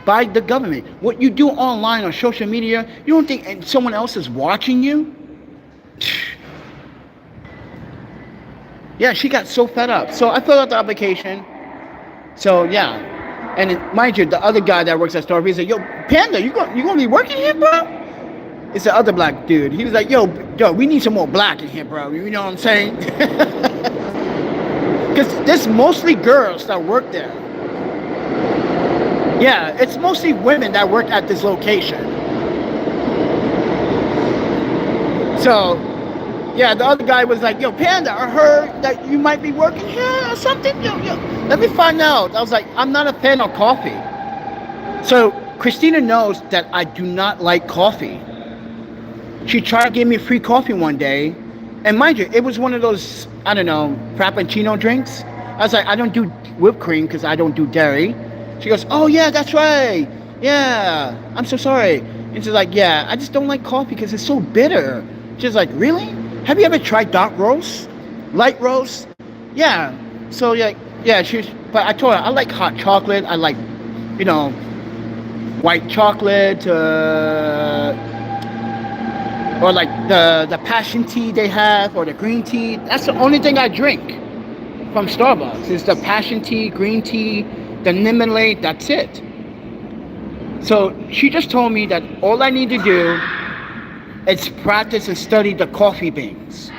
by the government. What you do online or social media, you don't think someone else is watching you? Yeah, she got so fed up. So I filled out the application. So yeah, and mind you, the other guy that works at Starbucks said, "Yo, Panda, you gonna be working here, bro?" It's the other black dude. He was like, "Yo, we need some more black in here, bro." You know what I'm saying? Because there's mostly girls that work there. Yeah, it's mostly women that work at this location. So. Yeah, the other guy was like, "Yo, Panda, I heard that you might be working here or something. Yo, let me find out." I was like, "I'm not a fan of coffee." So Christina knows that I do not like coffee. She tried to give me free coffee one day. And mind you, it was one of those, I don't know, Frappuccino drinks. I was like, "I don't do whipped cream because I don't do dairy." She goes, "Oh, yeah, that's right. Yeah, I'm so sorry." And she's like, "Yeah, I just don't like coffee because it's so bitter." She's like, "Really? Have you ever tried dark roast? Light roast?" Yeah. So yeah, but I told her I like hot chocolate. I like, white chocolate, or the passion tea they have, or the green tea. That's the only thing I drink from Starbucks is the passion tea, green tea, the lemonade. That's it. So she just told me that all I need to do is practice and study the coffee beans,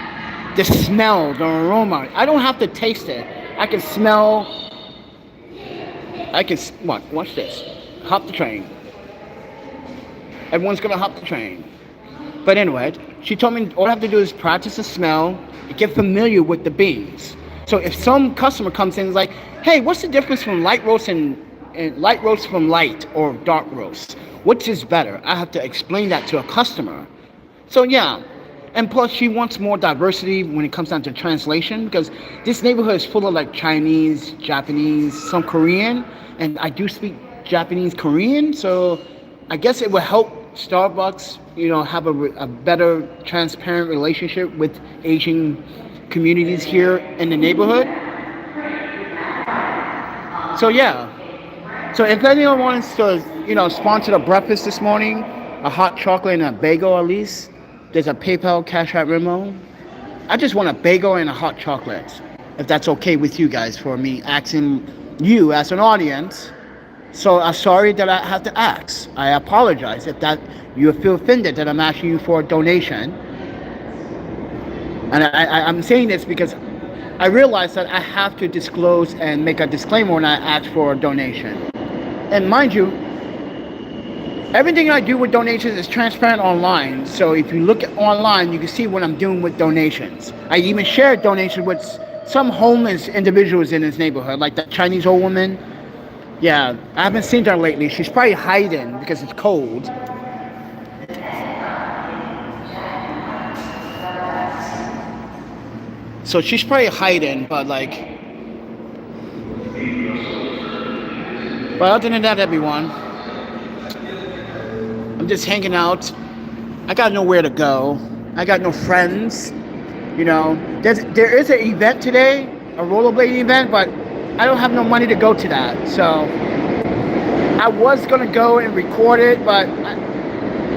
the smell, the aroma. I don't have to taste it. I can smell. Watch this. Hop the train. Everyone's gonna hop the train. But anyway, she told me all I have to do is practice the smell and get familiar with the beans. So if some customer comes in and is like, hey, what's the difference from light roast and light roast from light or dark roast? Which is better? I have to explain that to a customer. So yeah, and plus she wants more diversity when it comes down to translation, because this neighborhood is full of like Chinese, Japanese, some Korean, and I do speak Japanese Korean, so I guess it will help Starbucks, have a better transparent relationship with Asian communities here in the neighborhood. So yeah. So if anyone wants to, sponsor the breakfast this morning, a hot chocolate and a bagel at least, there's a PayPal, Cash App, Venmo. I just want a bagel and a hot chocolate, if that's okay with you guys, for me asking you as an audience. So I'm sorry that I have to ask. I apologize if that you feel offended that I'm asking you for a donation. And I'm saying this because I realize that I have to disclose and make a disclaimer when I ask for a donation. And mind you, everything I do with donations is transparent online. So if you look at online, you can see what I'm doing with donations. I even share donations with some homeless individuals in this neighborhood, like the Chinese old woman. Yeah, I haven't seen her lately. She's probably hiding because it's cold. So she's probably hiding, but other than that, everyone, I'm just hanging out. I got nowhere to go. I got no friends. There is an event today, a rollerblading event, but I don't have no money to go to that. So I was gonna go and record it, but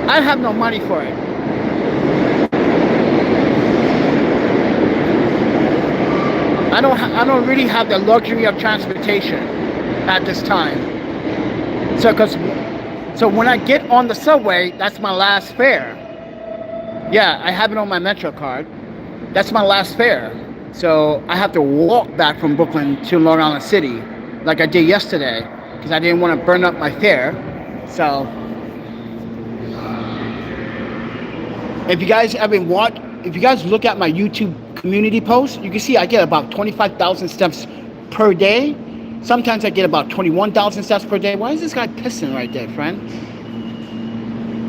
I have no money for it. I don't really have the luxury of transportation at this time. So when I get on the subway, that's my last fare. Yeah, I have it on my Metro card. That's my last fare. So I have to walk back from Brooklyn to Long Island City, like I did yesterday, because I didn't want to burn up my fare. So if you guys look at my YouTube community posts, you can see I get about 25,000 steps per day. Sometimes I get about 21,000 steps per day. Why is this guy pissing right there, friend?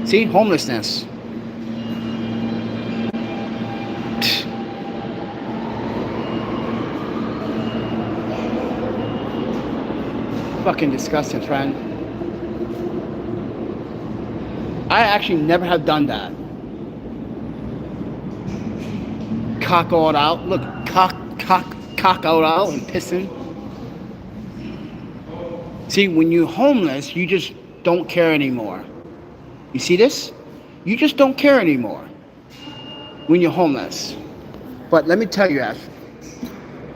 See, homelessness. Fucking disgusting, friend. I actually never have done that. Cock all out. Look, cock all out and pissing. See, when you're homeless, you just don't care anymore. You see this? You just don't care anymore when you're homeless. But let me tell you, Ash,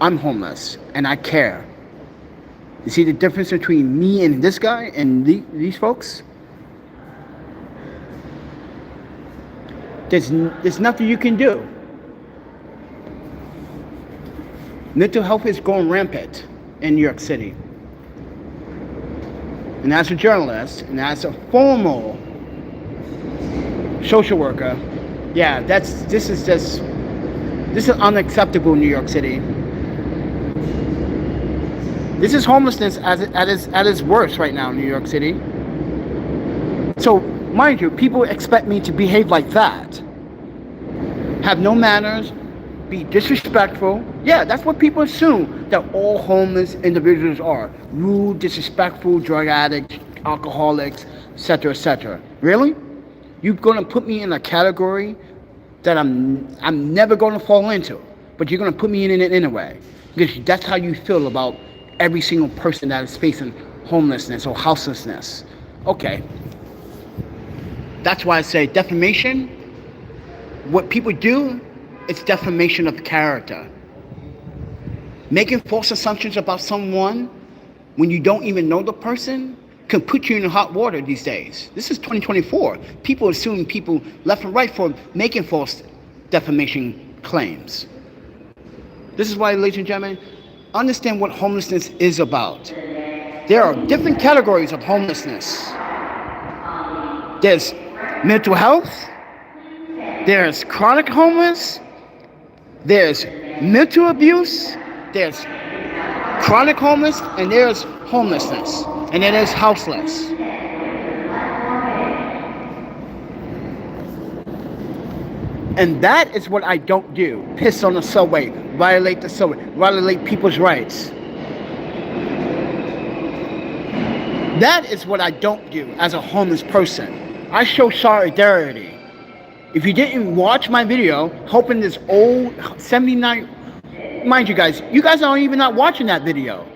I'm homeless and I care. You see the difference between me and this guy and these folks? There's nothing you can do. Mental health is going rampant in New York City. And as a journalist, and as a formal social worker, yeah, this is unacceptable in New York City. This is homelessness at its worst right now in New York City. So, mind you, people expect me to behave like that. Have no manners, be disrespectful. Yeah, that's what people assume that all homeless individuals are. Rude, disrespectful, drug addicts, alcoholics, etc., etc. Really? You're gonna put me in a category that I'm never gonna fall into, but you're gonna put me in it anyway, because that's how you feel about every single person that is facing homelessness or houselessness. Okay. That's why I say defamation. What people do, it's defamation of character. Making false assumptions about someone when you don't even know the person can put you in hot water these days. This is 2024. People are suing people left and right for making false defamation claims. This is why, ladies and gentlemen, understand what homelessness is about. There are different categories of homelessness. There's mental health, there's chronic homeless, there's mental abuse, there's chronic homeless, and there's homelessness, and then there's houseless. And that is what I don't do. Piss on the subway, violate the subway, violate people's rights. That is what I don't do as a homeless person. I show solidarity. If you didn't watch my video, helping this old 79, mind you guys are even not watching that video.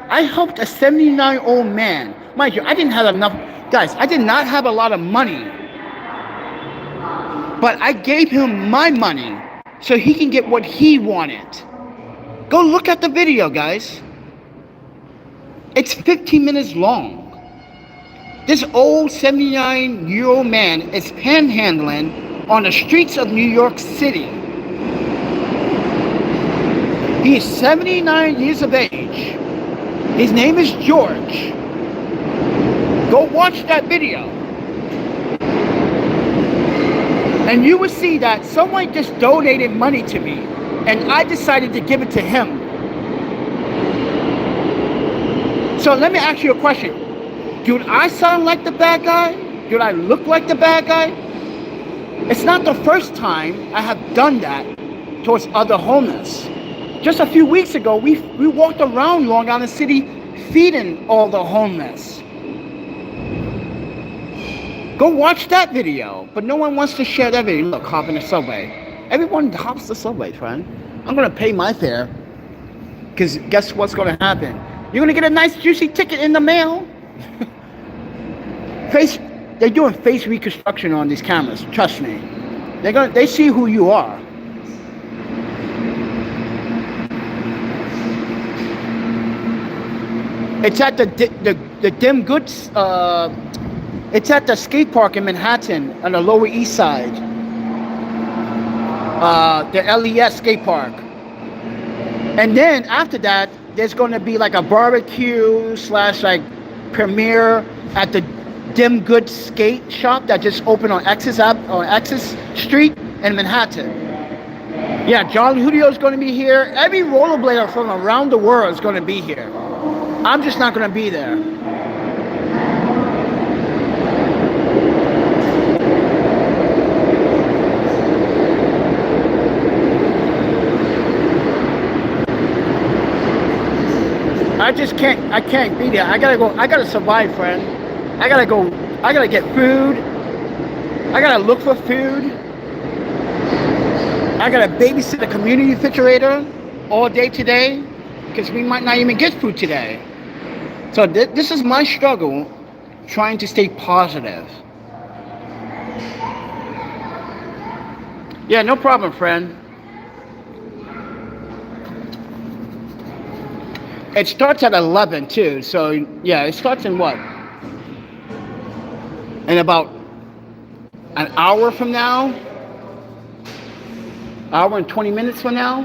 I helped a 79-year-old man. Mind you, I didn't have enough, guys, I did not have a lot of money. But I gave him my money so he can get what he wanted. Go look at the video, guys. It's 15 minutes long. This old 79-year-old man is panhandling on the streets of New York City. He is 79 years of age. His name is George. Go watch that video. And you will see that someone just donated money to me, and I decided to give it to him. So let me ask you a question. Do I sound like the bad guy? Do I look like the bad guy? It's not the first time I have done that towards other homeless. Just a few weeks ago, we walked around Long Island City feeding all the homeless. Go watch that video, but no one wants to share that video. Look, hop in the subway. Everyone hops the subway, friend. I'm gonna pay my fare, because guess what's gonna happen? You're gonna get a nice juicy ticket in the mail. They're doing face reconstruction on these cameras. Trust me. They see who you are. It's at the Dim Goods. It's at the skate park in Manhattan on the Lower East Side. The LES skate park. And then after that, there's going to be like a barbecue / like premiere at the Dim Goods skate shop that just opened on Axis Street in Manhattan. Yeah, John Julio's going to be here. Every rollerblader from around the world is going to be here. I'm just not going to be there. I can't be there. I gotta survive, friend. I gotta get food. I gotta look for food. I gotta babysit a community refrigerator all day today, because we might not even get food today. So this is my struggle, trying to stay positive. Yeah, no problem, friend. It starts at 11 too, so yeah, it starts in what? In about an hour from now? Hour and 20 minutes from now?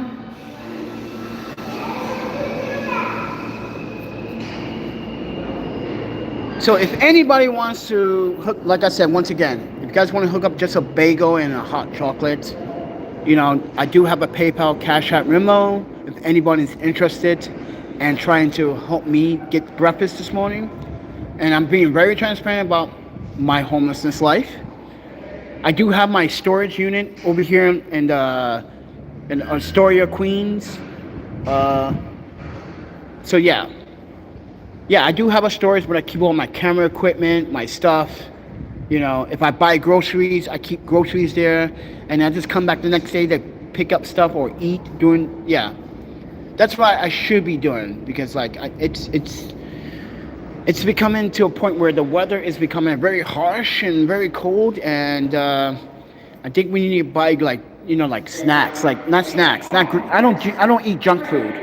So if anybody wants to hook, like I said, once again, if you guys want to hook up just a bagel and a hot chocolate, you know, I do have a PayPal, Cash App, Venmo, if anybody's interested and trying to help me get breakfast this morning. And I'm being very transparent about my homelessness life. I do have my storage unit over here in Astoria, Queens. So yeah, I do have a storage, but I keep all my camera equipment, my stuff. You know, if I buy groceries, I keep groceries there, and I just come back the next day to pick up stuff or eat during, yeah. That's what I should be doing, because like it's becoming to a point where the weather is becoming very harsh and very cold, and I think we need to buy like, you know, like snacks, like not snacks, I don't eat junk food.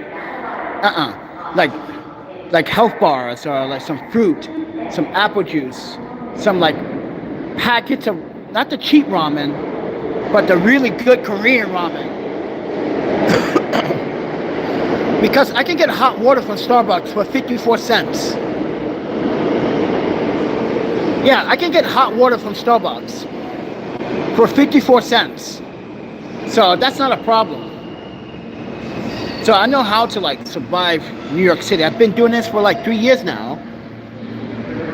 Like health bars or like some fruit, some apple juice, some like packets of, not the cheap ramen, but the really good Korean ramen. Because I can get hot water from Starbucks for 54 cents. Yeah, I can get hot water from Starbucks for 54 cents. So that's not a problem. So I know how to like survive New York City. I've been doing this for like 3 years now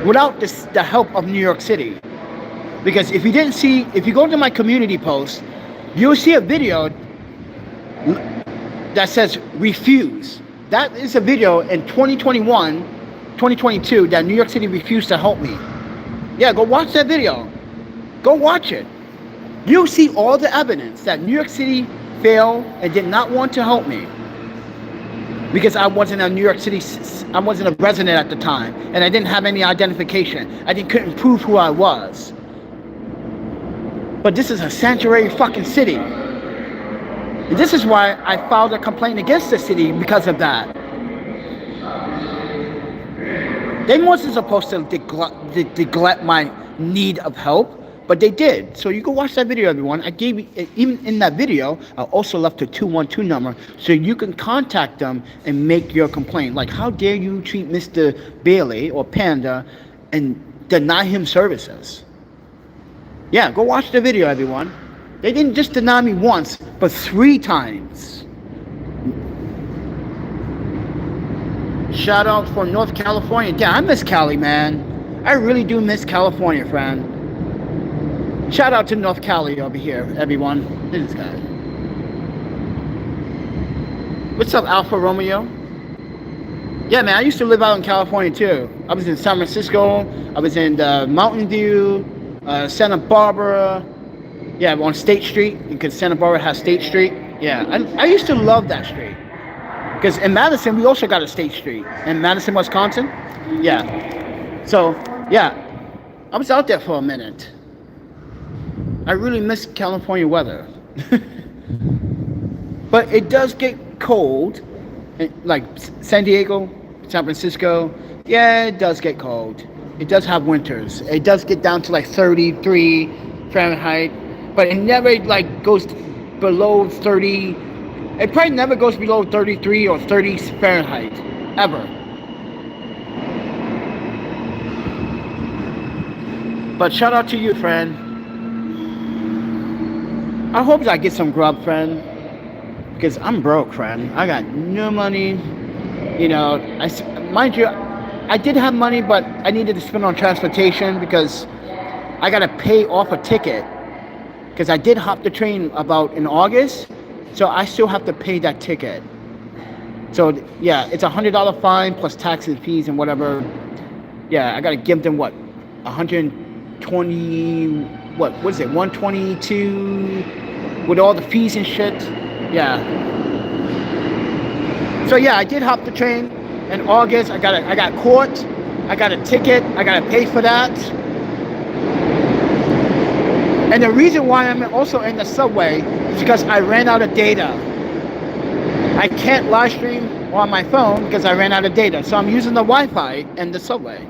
without the help of New York City. Because if you go to my community post, you'll see a video that says refuse. That is a video in 2021, 2022 that New York City refused to help me. Yeah, go watch that video. Go watch it. You'll see all the evidence that New York City failed and did not want to help me. Because I wasn't a New York City, I wasn't a resident at the time, and I didn't have any identification. Couldn't prove who I was. But this is a sanctuary fucking city. And this is why I filed a complaint against the city because of that. They wasn't supposed to neglect my need of help, but they did. So you can watch that video, everyone. I gave you, even in that video, I also left a 212 number so you can contact them and make your complaint. Like, how dare you treat Mr. Bailey or Panda and deny him services? Yeah, go watch the video, everyone. They didn't just deny me once, but 3 times. Shout out for North California. Yeah, I miss Cali, man. I really do miss California, friend. Shout out to North Cali over here, everyone. This guy. What's up, Alpha Romeo? Yeah, man, I used to live out in California, too. I was in San Francisco. I was in Mountain View, Santa Barbara. Yeah, on State Street, because Santa Barbara has State Street. Yeah, I used to love that street. Because in Madison, we also got a State Street. In Madison, Wisconsin. Yeah. So, yeah, I was out there for a minute. I really miss California weather. But it does get cold. Like San Diego, San Francisco. Yeah, it does get cold. It does have winters. It does get down to like 33 Fahrenheit. But it never like goes below 30. It probably never goes below 33 or 30 Fahrenheit. Ever. But shout out to you, friend. I hope I get some grub, friend. Because I'm broke, friend. I got no money. You know, mind you, I did have money, but I needed to spend on transportation because I got to pay off a ticket. Because I did hop the train about in August, so I still have to pay that ticket. So yeah, it's $100 fine plus taxes, fees, and whatever. Yeah, I gotta give them what, 120. What is it? 122 with all the fees and shit. Yeah. So yeah, I did hop the train in August. I got caught. I got a ticket. I gotta pay for that. And the reason why I'm also in the subway is because I ran out of data. I can't live stream on my phone because I ran out of data. So I'm using the Wi-Fi in the subway.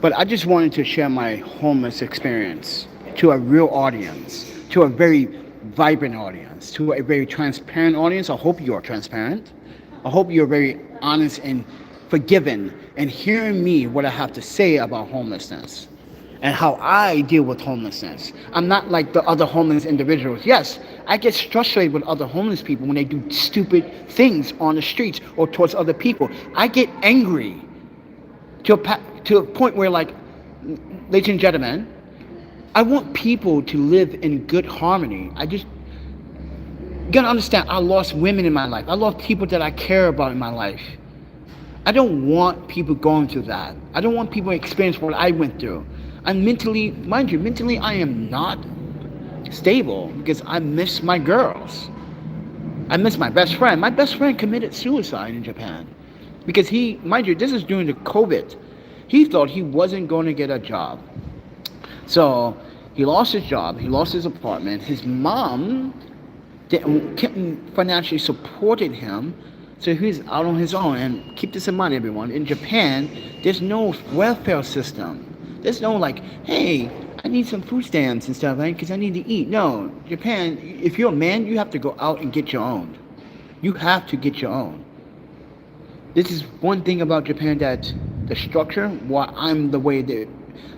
But I just wanted to share my homeless experience to a real audience, to a very vibrant audience, to a very transparent audience. I hope you are transparent. I hope you're very honest and forgiving and hearing me what I have to say about homelessness and how I deal with homelessness. I'm not like the other homeless individuals. Yes, I get frustrated with other homeless people when they do stupid things on the streets or towards other people. I get angry to a point where, like, ladies and gentlemen, I want people to live in good harmony. You gotta understand, I lost women in my life. I lost people that I care about in my life. I don't want people going through that. I don't want people to experience what I went through. I'm mentally, mind you, mentally I am not stable because I miss my girls. I miss my best friend. My best friend committed suicide in Japan because he, mind you, this is during the COVID. He thought he wasn't going to get a job. So he lost his job, he lost his apartment. His mom couldn't financially supported him, so he's out on his own. And keep this in mind, everyone. In Japan, there's no welfare system. There's no like, hey, I need some food stamps and stuff, right? Because I need to eat. No, Japan, if you're a man, you have to go out and get your own. You have to get your own. This is one thing about Japan, that the structure,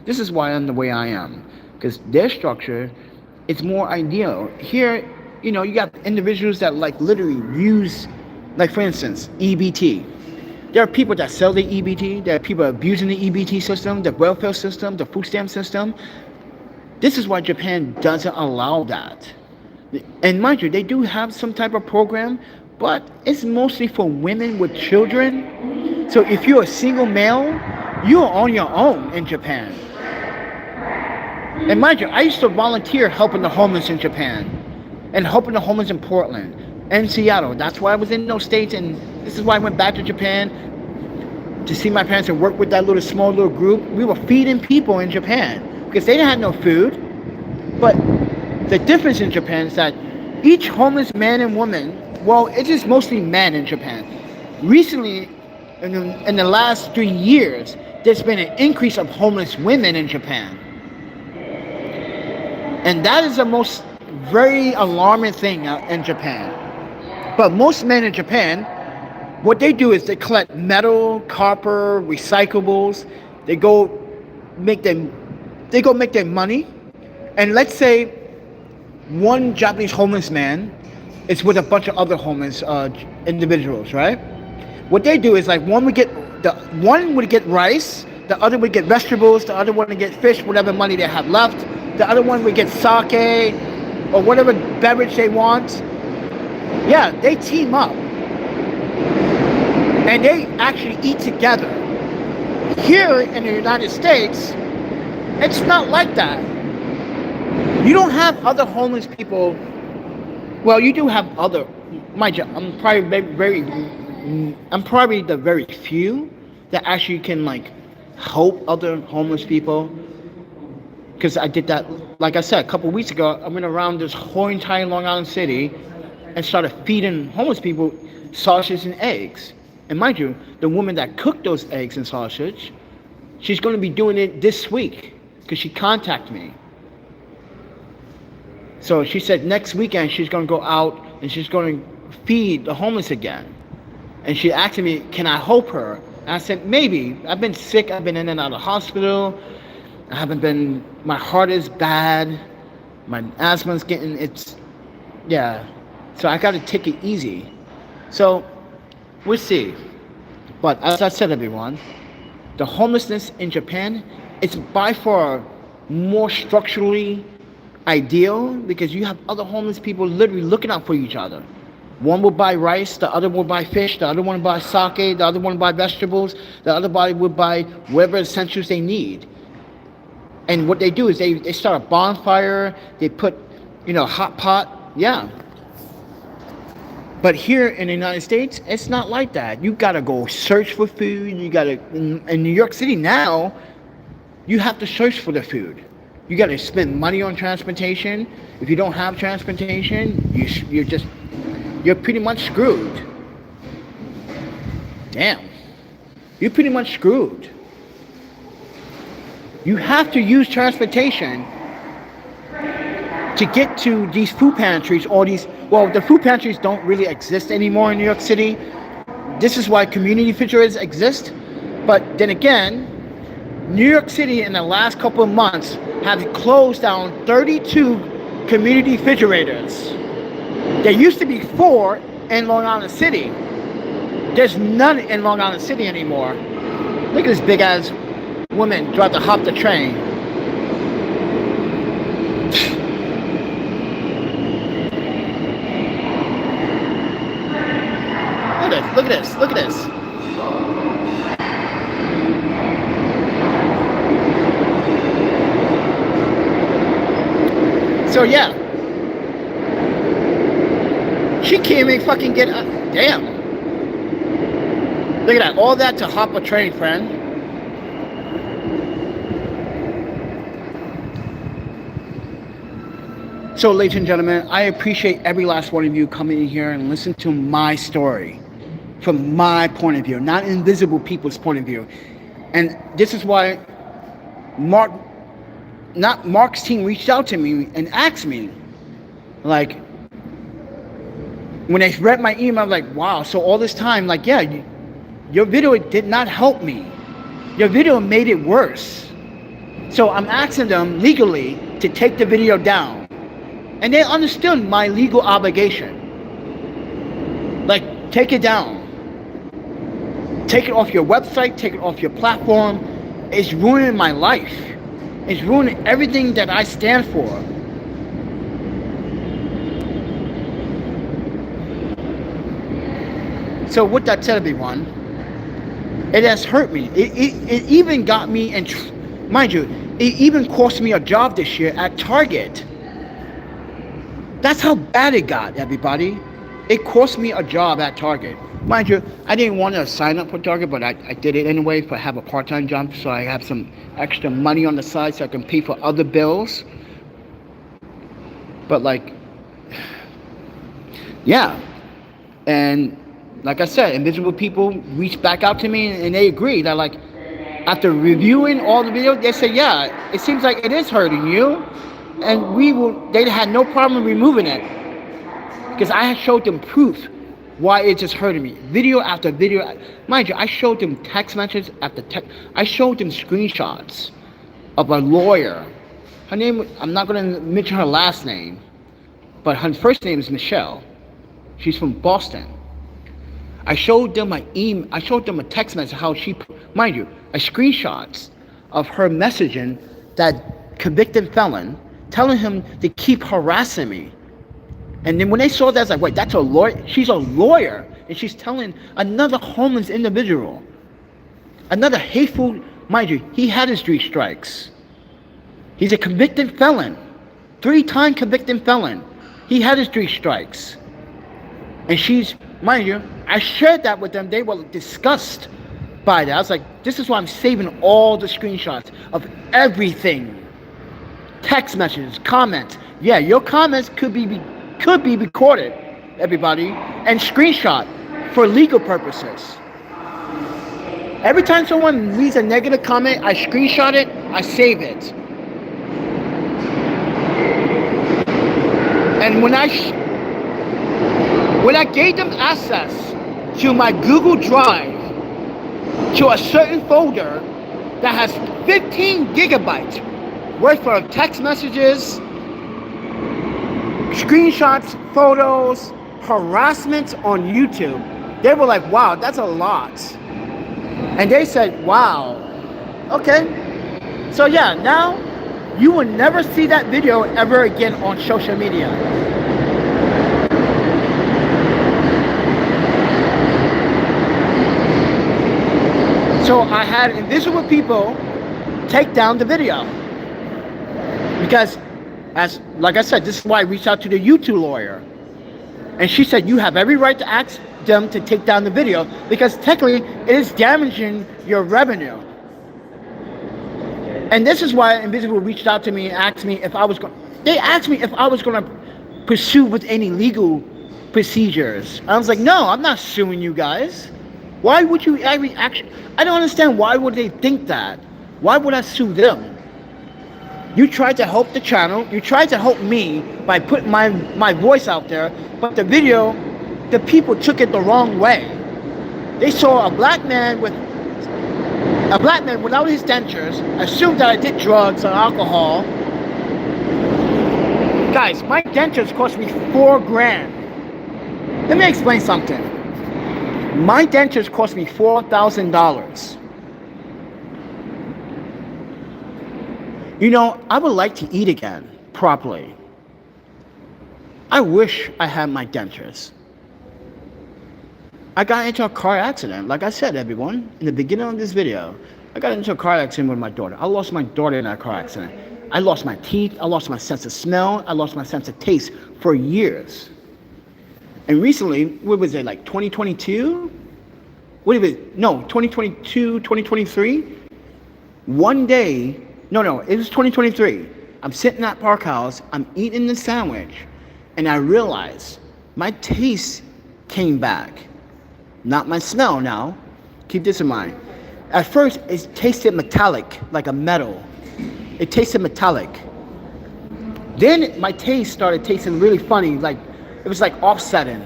this is why I'm the way I am. Because their structure, it's more ideal. Here, you know, you got individuals that like literally use, like for instance, EBT. There are people that sell the EBT. There are people abusing the EBT system, the welfare system, the food stamp system. This is why Japan doesn't allow that. And mind you, they do have some type of program, but it's mostly for women with children. So if you're a single male, you're on your own in Japan. And mind you, I used to volunteer helping the homeless in Japan, and helping the homeless in Portland and Seattle. That's why I was in those states, and this is why I went back to Japan, to see my parents and work with that small little group. We were feeding people in Japan because they didn't have no food. But the difference in Japan is that each homeless man and woman, well, it is mostly men in Japan. Recently, in the last 3 years, there's been an increase of homeless women in Japan. And that is the most very alarming thing in Japan. But most men in Japan, what they do is they collect metal, copper, recyclables. They go make their money. And let's say one Japanese homeless man is with a bunch of other homeless individuals, right? What they do is like one would get rice, the other would get vegetables, the other one would get fish, whatever money they have left. The other one would get sake or whatever beverage they want. Yeah, they team up. And they actually eat together. Here in the United States, it's not like that. You don't have other homeless people. Well, you do have other. Mind you, I'm probably the very few that actually can like help other homeless people. Because I did that, like I said, a couple weeks ago. I went around this whole entire Long Island City and started feeding homeless people sausage and eggs. And mind you, the woman that cooked those eggs and sausage, she's going to be doing it this week because she contacted me. So she said next weekend she's going to go out and she's going to feed the homeless again. And she asked me, can I help her? And I said, maybe. I've been sick. I've been in and out of the hospital. My heart is bad. My asthma's yeah. So I got to take it easy. So we'll see. But as I said, everyone, the homelessness in Japan, it's by far more structurally ideal because you have other homeless people literally looking out for each other. One will buy rice, the other will buy fish, the other one will buy sake, the other one will buy vegetables, the other body will buy whatever essentials they need. And what they do is they start a bonfire, they put, hot pot, yeah. But here in the United States, it's not like that. You gotta go search for food. In New York City now, you have to search for the food. You gotta spend money on transportation. If you don't have transportation, you're pretty much screwed. Damn. You're pretty much screwed. You have to use transportation to get to these food pantries, the food pantries don't really exist anymore in New York City. This is why community refrigerators exist. But then again, New York City in the last couple of months have closed down 32 community refrigerators. There used to be 4 in Long Island City. There's none in Long Island City anymore. Look at this big ass woman tried to hop the train. Look at this. So yeah. She can't even fucking get up. Damn. Look at that. All that to hop a train, friend. So, ladies and gentlemen, I appreciate every last one of you coming in here and listen to my story from my point of view, not invisible people's point of view. And this is why Mark's team reached out to me and asked me, like, when they read my email, like, wow, so all this time, like, yeah, your video did not help me. Your video made it worse. So I'm asking them legally to take the video down. And they understood my legal obligation. Like, take it down. Take it off your website, take it off your platform. It's ruining my life. It's ruining everything that I stand for. So with that said, everyone, it has hurt me. It even got me, and mind you, it even cost me a job this year at Target. That's how bad it got, everybody. It cost me a job at Target. Mind you, I didn't want to sign up for Target, but I did it anyway to have a part-time job, so I have some extra money on the side so I can pay for other bills. But like, yeah. And like I said, invisible people reached back out to me and they agreed that, like, after reviewing all the videos, they said, yeah, it seems like it is hurting you. And they had no problem removing it. Because I had showed them proof why it's just hurting me. Video after video. Mind you, I showed them text messages after text. I showed them screenshots of a lawyer. Her name, I'm not going to mention her last name, but her first name is Michelle. She's from Boston. I showed them my email. I showed them a text message how she, mind you, a screenshots of her messaging that convicted felon, telling him to keep harassing me. And then when they saw that, I was like, wait, that's a lawyer? She's a lawyer, and she's telling another homeless individual, another hateful, mind you, he had his 3 strikes. He's a convicted felon, 3-time convicted felon. He had his 3 strikes. And she's, mind you, I shared that with them. They were disgusted by that. I was like, this is why I'm saving all the screenshots of everything. Text messages, comments. Yeah, your comments could be recorded, everybody, and screenshot for legal purposes. Every time someone leaves a negative comment, I screenshot it, I save it. And when I gave them access to my Google Drive, to a certain folder that has 15 gigabytes worth of text messages, screenshots, photos, harassment on YouTube, they were like, wow, that's a lot. And they said, wow, okay. So yeah, now you will never see that video ever again on social media. So I had invisible people take down the video. Because, like I said, this is why I reached out to the YouTube lawyer. And she said, you have every right to ask them to take down the video because technically it is damaging your revenue. And this is why Invisible reached out to me and asked me if I was going. They asked me if I was going to pursue with any legal procedures. I was like, no, I'm not suing you guys. Why would you actually? I don't understand. Why would they think that? Why would I sue them? You tried to help the channel. You tried to help me by putting my voice out there. But the video, the people took it the wrong way. They saw a black man without his dentures, assumed that I did drugs or alcohol. Guys, my dentures cost me $4,000. Let me explain something. My dentures cost me $4,000. You know, I would like to eat again properly. I wish I had my dentures. I got into a car accident. Like I said, everyone, in the beginning of this video, I got into a car accident with my daughter. I lost my daughter in that car accident. I lost my teeth. I lost my sense of smell. I lost my sense of taste for years. And recently, what was it, like 2022? What was it? No, 2022, 2023. One day, no, it was 2023. I'm sitting at Park House, I'm eating the sandwich, and I realize my taste came back. Not my smell now. Keep this in mind. At first, it tasted metallic, like a metal. It tasted metallic. Then my taste started tasting really funny, like it was like offsetting.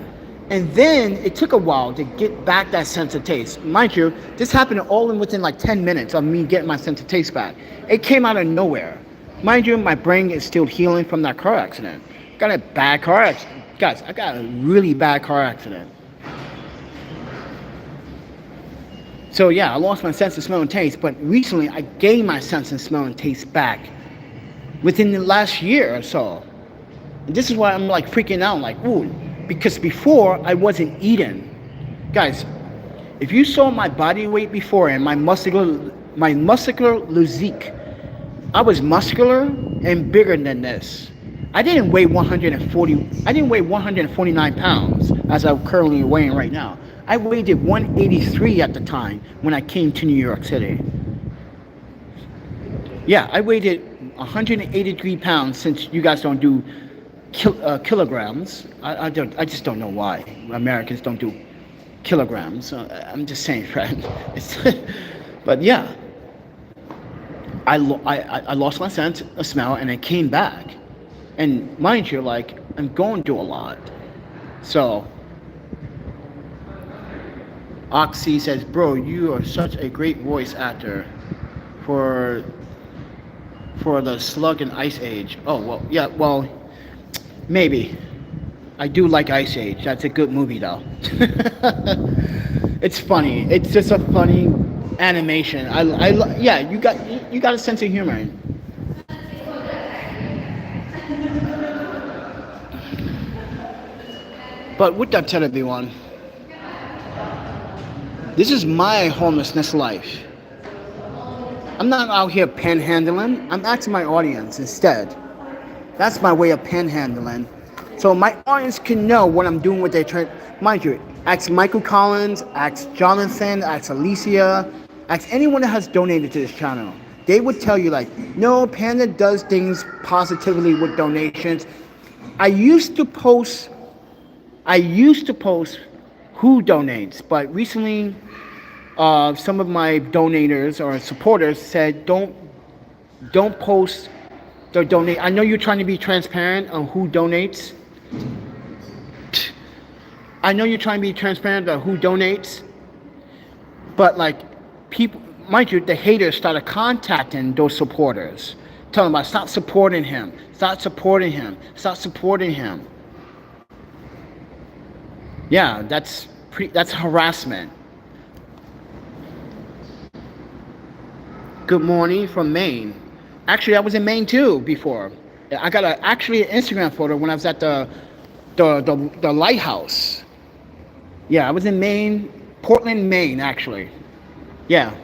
And then it took a while to get back that sense of taste. Mind you, this happened all within like 10 minutes of me getting my sense of taste back. It came out of nowhere. Mind you, my brain is still healing from that car accident. Got a bad car accident. Guys, I got a really bad car accident. So yeah, I lost my sense of smell and taste, but recently I gained my sense of smell and taste back within the last year or so. And this is why I'm like freaking out, like, ooh, because before I wasn't eating. Guys, if you saw my body weight before and my muscular physique, I was muscular and bigger than this. I didn't weigh 149 pounds as I'm currently weighing right now. I weighed 183 at the time when I came to New York City. Yeah, I weighed 183 pounds, since you guys don't do kilograms. I just don't know why Americans don't do kilograms. I'm just saying, friend. But yeah, I lost my sense of smell and it came back. And mind you, like, I'm going through a lot. So Oxy says, bro, you are such a great voice actor for the Slug and Ice Age. Oh, well, yeah, well, maybe. I do like Ice Age. That's a good movie, though. It's funny. It's just a funny animation. Yeah, you got a sense of humor. But with that said, everyone, this is my homelessness life. I'm not out here panhandling. I'm asking my audience instead. That's my way of panhandling. So my audience can know what I'm doing with their mind you, ask Michael Collins, ask Jonathan, ask Alicia, ask anyone that has donated to this channel. They would tell you, like, no, Panda does things positively with donations. I used to post who donates, but recently some of my donators or supporters said don't post the donate. I know you're trying to be transparent on who donates. But like, people, mind you, the haters started contacting those supporters, telling them about stop supporting him. Yeah, that's harassment. Good morning from Maine. Actually, I was in Maine too before. I got actually an Instagram photo when I was at the lighthouse. Yeah, I was in Maine, Portland, Maine, actually. Yeah.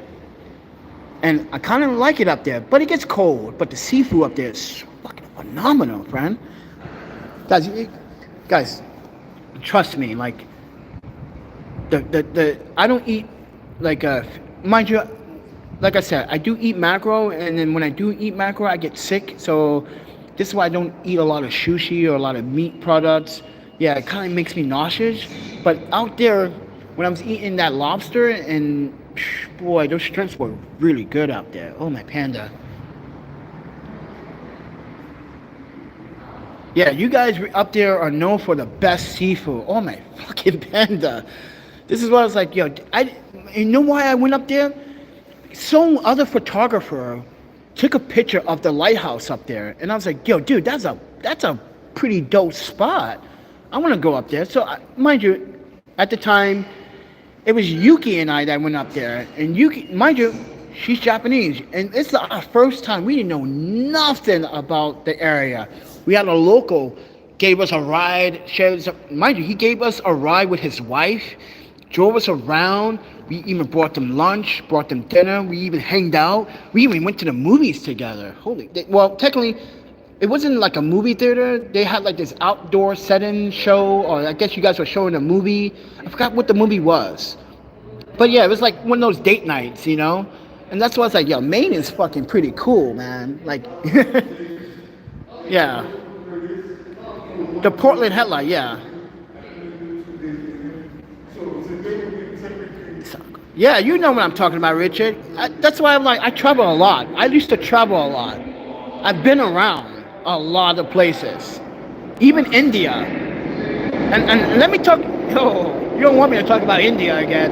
And I kind of like it up there, but it gets cold. But the seafood up there is fucking phenomenal, friend. Guys, trust me. Like, I don't eat like mind you. Like I said, I do eat mackerel, and then when I do eat mackerel, I get sick. So this is why I don't eat a lot of sushi or a lot of meat products. Yeah, it kind of makes me nauseous. But out there, when I was eating that lobster, and boy, those shrimps were really good out there. Oh, my panda. Yeah, you guys up there are known for the best seafood. Oh, my fucking panda. This is what I was like, yo, you know why I went up there? Some other photographer took a picture of the lighthouse up there, and I was like, yo, dude, that's a pretty dope spot. I want to go up there. So mind you, at the time, it was Yuki and I that went up there, and Yuki, mind you, she's Japanese, and it's our first time. We didn't know nothing about the area. We had a local gave us a ride. Mind you, he gave us a ride with his wife, drove us around. We even brought them lunch, brought them dinner. We even hanged out. We even went to the movies together. Well, technically, it wasn't like a movie theater. They had like this outdoor setting show, or I guess you guys were showing a movie. I forgot what the movie was. But yeah, it was like one of those date nights, you know? And that's why I was like, yo, Maine is fucking pretty cool, man. Like, Yeah. The Portland headlight, yeah. Yeah, you know what I'm talking about, Richard. That's why I'm like, I travel a lot. I used to travel a lot. I've been around a lot of places, even India. And let me talk. Oh, you don't want me to talk about India again?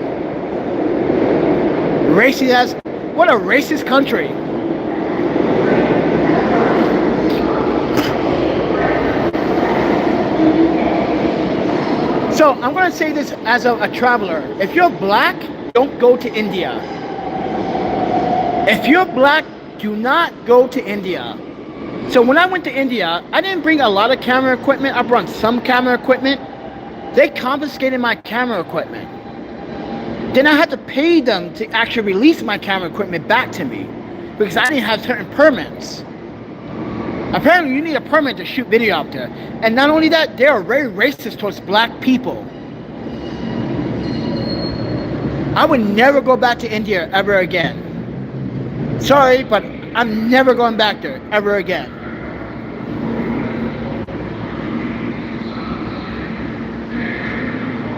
Racist as what a racist country. So I'm gonna say this as a traveler. If you're black, don't go to India. If you're black, do not go to India. So when I went to India, I didn't bring a lot of camera equipment. I brought some camera equipment. They confiscated my camera equipment. Then I had to pay them to actually release my camera equipment back to me because I didn't have certain permits. Apparently you need a permit to shoot video out there. And not only that, they are very racist towards black people. I would never go back to India ever again. Sorry, but I'm never going back there ever again.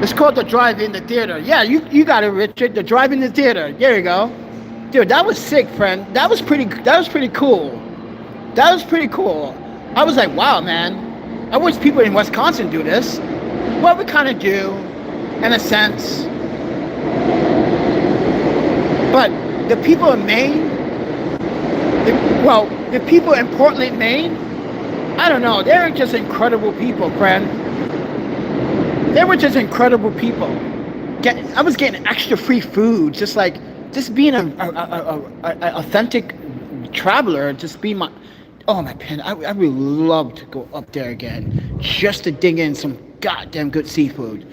It's called the drive-in the theater. Yeah, you got it, Richard. The drive-in the theater. There you go. Dude, that was sick, friend. That was pretty cool. That was pretty cool. I was like, wow, man. I wish people in Wisconsin do this. Well, we kind of do, in a sense. But the people in Maine, the people in Portland, Maine, I don't know. They're just incredible people, friend. They were just incredible people. I was getting extra free food, just being an authentic traveler, just being my. Oh my pen! I would love to go up there again, just to dig in some goddamn good seafood.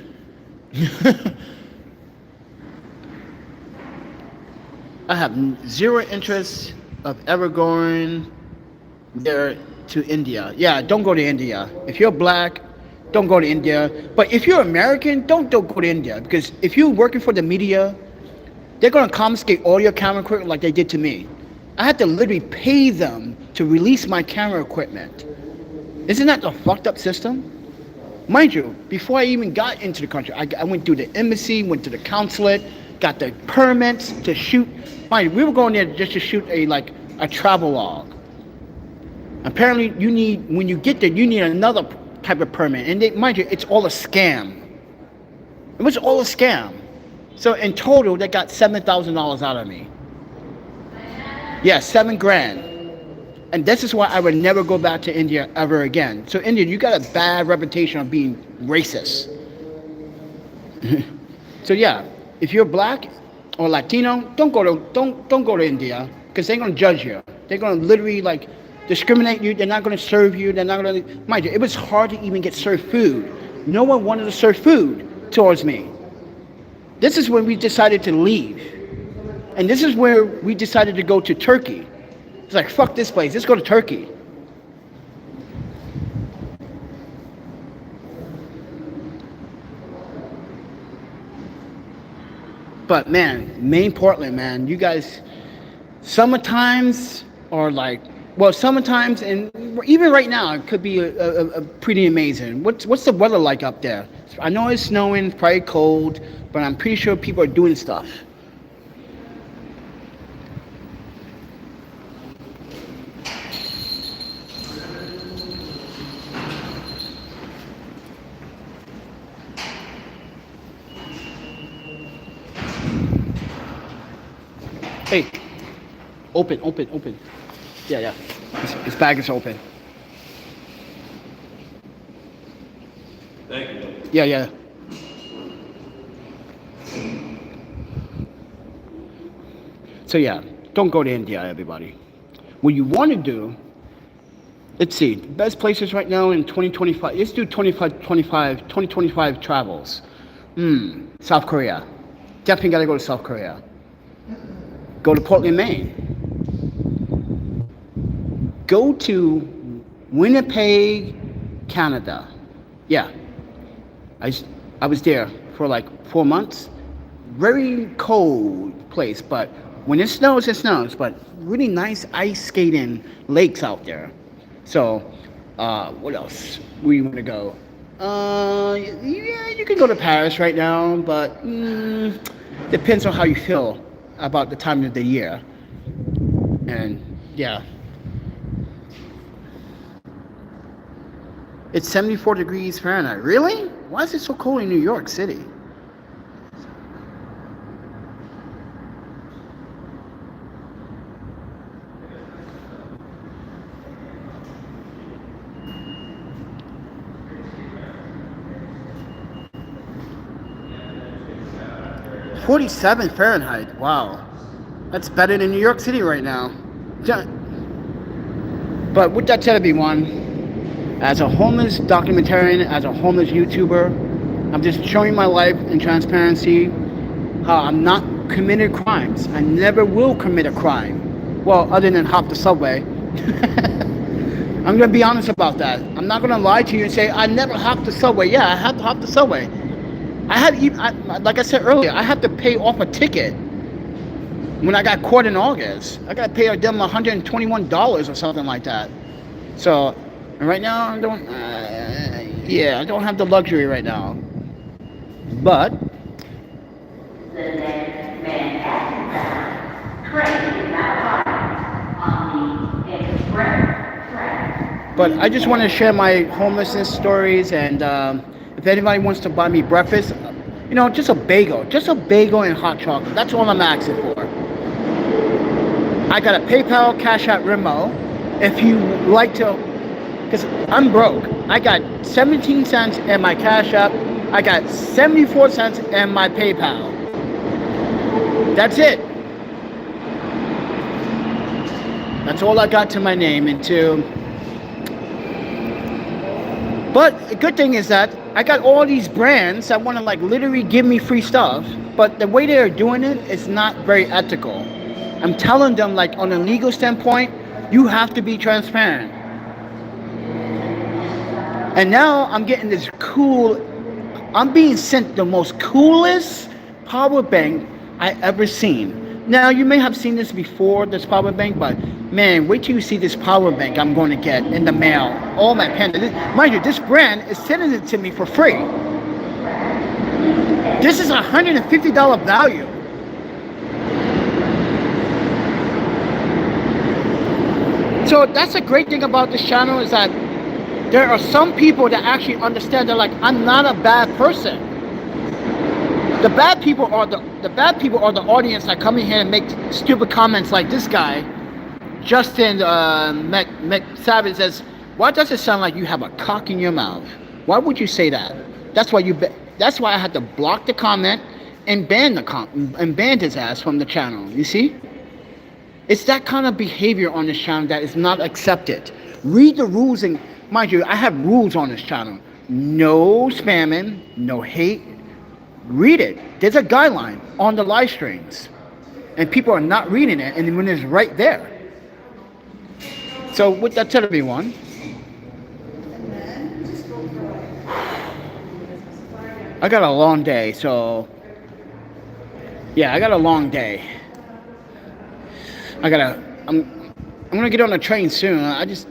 I have zero interest of ever going there to India. Yeah, don't go to India. If you're black, don't go to India. But if you're American, don't go to India, because if you're working for the media, they're gonna confiscate all your camera equipment like they did to me. I had to literally pay them to release my camera equipment. Isn't that a fucked up system? Mind you, before I even got into the country, I went through the embassy, went to the consulate, got the permits to shoot. Mind you, we were going there just to shoot a travel log. Apparently, when you get there, you need another type of permit. And mind you, it's all a scam. It was all a scam. So in total, they got $7,000 out of me. Yeah, $7,000. And this is why I would never go back to India ever again. So India, you got a bad reputation of being racist. So yeah, if you're black or Latino, don't go to India, because they're gonna judge you. They're gonna literally discriminate you. They're not gonna serve you. They're not gonna. Mind you, it was hard to even get served food. No one wanted to serve food towards me. This is when we decided to leave. And this is where we decided to go to Turkey. It's like, fuck this place, let's go to Turkey. But man, Maine, Portland, man, you guys, summertimes are summertimes, and even right now, it could be a pretty amazing. What's the weather like up there? I know it's snowing, probably cold, but I'm pretty sure people are doing stuff. Hey, open. Yeah. His bag is open. Thank you. Yeah. So yeah, don't go to India, everybody. What you want to do, let's see, the best places right now in 2025, let's do 2025 travels. South Korea. Definitely gotta go to South Korea. Go to Portland, Maine. Go to Winnipeg, Canada. Yeah. I was there for 4 months. Very cold place, but when it snows, it snows. But really nice ice skating lakes out there. So What else? Where you want to go? Yeah, you can go to Paris right now, but depends on how you feel about the time of the year. And yeah, it's 74 degrees Fahrenheit. Really? Why is it so cold in New York City? '47 Fahrenheit. Wow, that's better than New York City right now. But with that said, everyone, as a homeless documentarian, as a homeless YouTuber, I'm just showing my life in transparency, how I'm not committed crimes. I never will commit a crime. Well, other than hop the subway. I'm gonna be honest about that. I'm not gonna lie to you and say I never hopped the subway. Yeah, I had to hop the subway. Like I said earlier, I had to pay off a ticket when I got caught in August. I got to pay them $121 or something like that. So right now, I don't have the luxury right now. But the next Manhattan train is now on the express track. But I just want to share my homelessness stories, and if anybody wants to buy me breakfast, just a bagel and hot chocolate. That's all I'm asking for. I got a PayPal, Cash App, Venmo. If you like to, because I'm broke. I got 17 cents in my Cash App. I got 74 cents in my PayPal. That's it. That's all I got to my name and to. But the good thing is that I got all these brands that want to literally give me free stuff, but the way they're doing it is not very ethical. I'm telling them on a legal standpoint, you have to be transparent. And now I'm getting this I'm being sent the most coolest power bank I ever seen. Now you may have seen this before, this power bank, but man, wait till you see this power bank I'm going to get in the mail. Oh my panda. Mind you, this brand is sending it to me for free. This is $150 value. So that's the great thing about this channel, is that there are some people that actually understand that I'm not a bad person. The bad people are the audience that come in here and make stupid comments like this guy, Justin Savage says, "Why does it sound like you have a cock in your mouth?" Why would you say that? That's why I had to block the comment and ban his ass from the channel. You see? It's that kind of behavior on this channel that is not accepted. Read the rules, and mind you, I have rules on this channel. No spamming, no hate. Read it. There's a guideline on the live streams, and people are not reading it, and when it's right there. So with that said, everyone, I got a long day, so yeah, I got a long day. I'm gonna get on a train soon. I just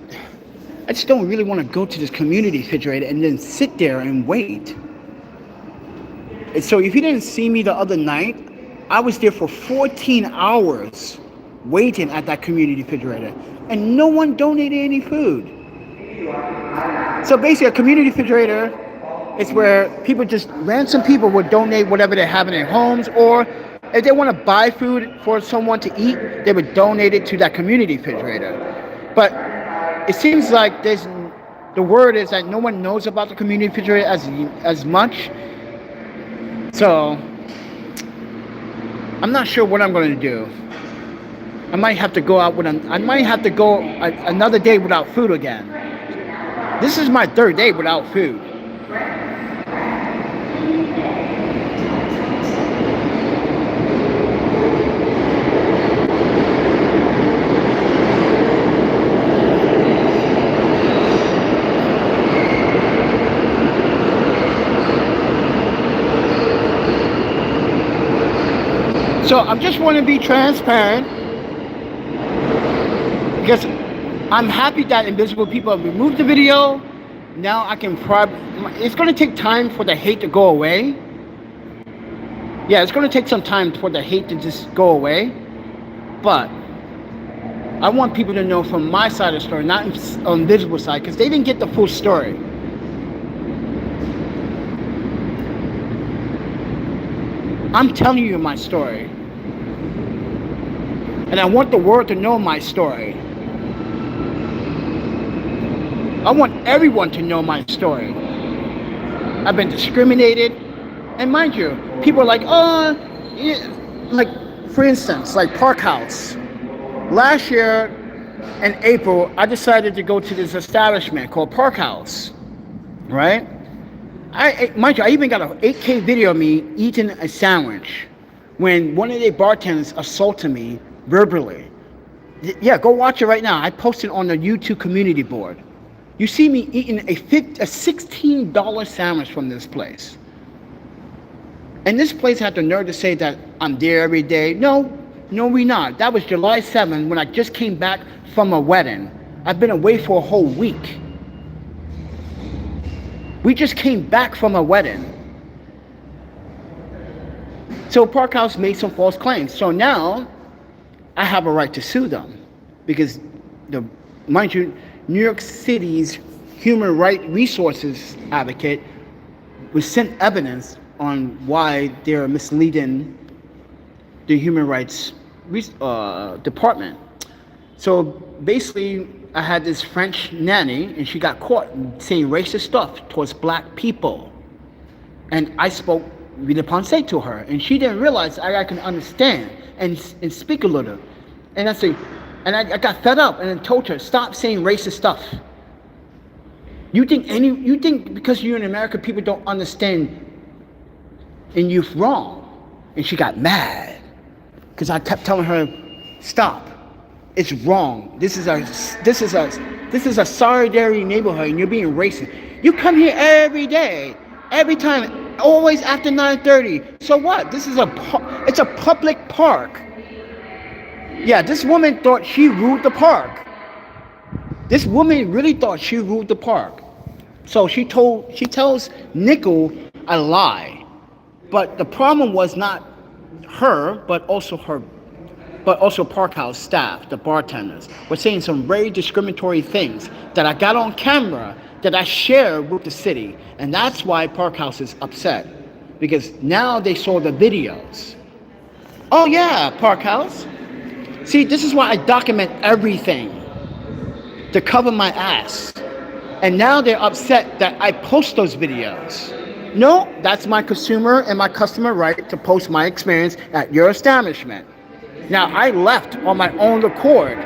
don't really want to go to this community refrigerator and then sit there and wait. And so if you didn't see me the other night, I was there for 14 hours waiting at that community refrigerator, and no one donated any food. So basically, a community refrigerator is where random people would donate whatever they have in their homes, or if they want to buy food for someone to eat, they would donate it to that community refrigerator. But it seems like the word is that no one knows about the community refrigerator as much. So I'm not sure what I'm going to do. I might have to go another day without food again. This is my third day without food. So I just want to be transparent, because I'm happy that invisible people have removed the video. Now I can it's going to take time for the hate to go away. Yeah, it's going to take some time for the hate to just go away. But I want people to know from my side of the story, not on invisible side, because they didn't get the full story. I'm telling you my story. And I want the world to know my story. I want everyone to know my story. I've been discriminated. And mind you, people are like, oh, yeah. Like, for instance, like Park House. Last year in April, I decided to go to this establishment called Park House, right? Mind you, I even got an 8K video of me eating a sandwich when one of the bartenders assaulted me verbally. Yeah, go watch it right now. I posted on the YouTube community board. You see me eating a $16 sandwich from this place. And this place had the nerve to say that I'm there every day. No, we not. That was July 7th when I just came back from a wedding. I've been away for a whole week. We just came back from a wedding. So Park House made some false claims. So now I have a right to sue them because, mind you, New York City's human rights resources advocate was sent evidence on why they're misleading the human rights department. So basically, I had this French nanny, and she got caught saying racist stuff towards black people. And I spoke with pensée to her, and she didn't realize I can understand and speak a little. And I got fed up and I told her, stop saying racist stuff. You think because you're in America, people don't understand and you're wrong. And she got mad because I kept telling her, stop. It's wrong. This is a solidarity neighborhood, and you're being racist. You come here every day, every time, always after 9:30. So what? It's a public park. Yeah, this woman thought she ruled the park. This woman really thought she ruled the park. So she tells Nickel a lie. But the problem was not her, but also Park House staff, the bartenders, were saying some very discriminatory things that I got on camera that I shared with the city. And that's why Park House is upset. Because now they saw the videos. Oh yeah, Park House. See, this is why I document everything to cover my ass. And now they're upset that I post those videos. No, that's my consumer and my customer right to post my experience at your establishment. Now, I left on my own accord.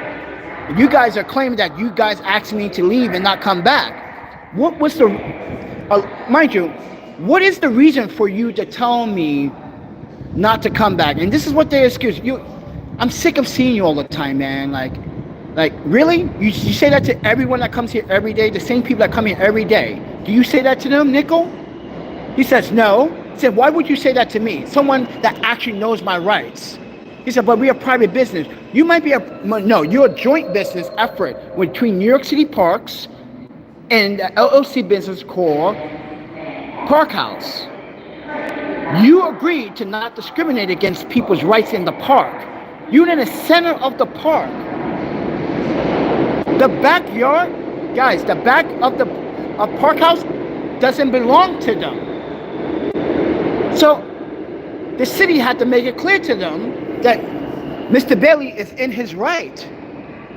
You guys are claiming that you guys asked me to leave and not come back. What was mind you, what is the reason for you to tell me not to come back? And this is what they excuse. I'm sick of seeing you all the time, man. Like really? You say that to everyone that comes here every day? The same people that come here every day. Do you say that to them, Nickel? He says, no. He said, why would you say that to me? Someone that actually knows my rights. He said, but we're a private business. You might be you're a joint business effort between New York City Parks and the LLC business called Park House. You agreed to not discriminate against people's rights in the park. You're in the center of the park. The backyard, guys, the back of Park House doesn't belong to them. So the city had to make it clear to them that Mr. Bailey is in his right.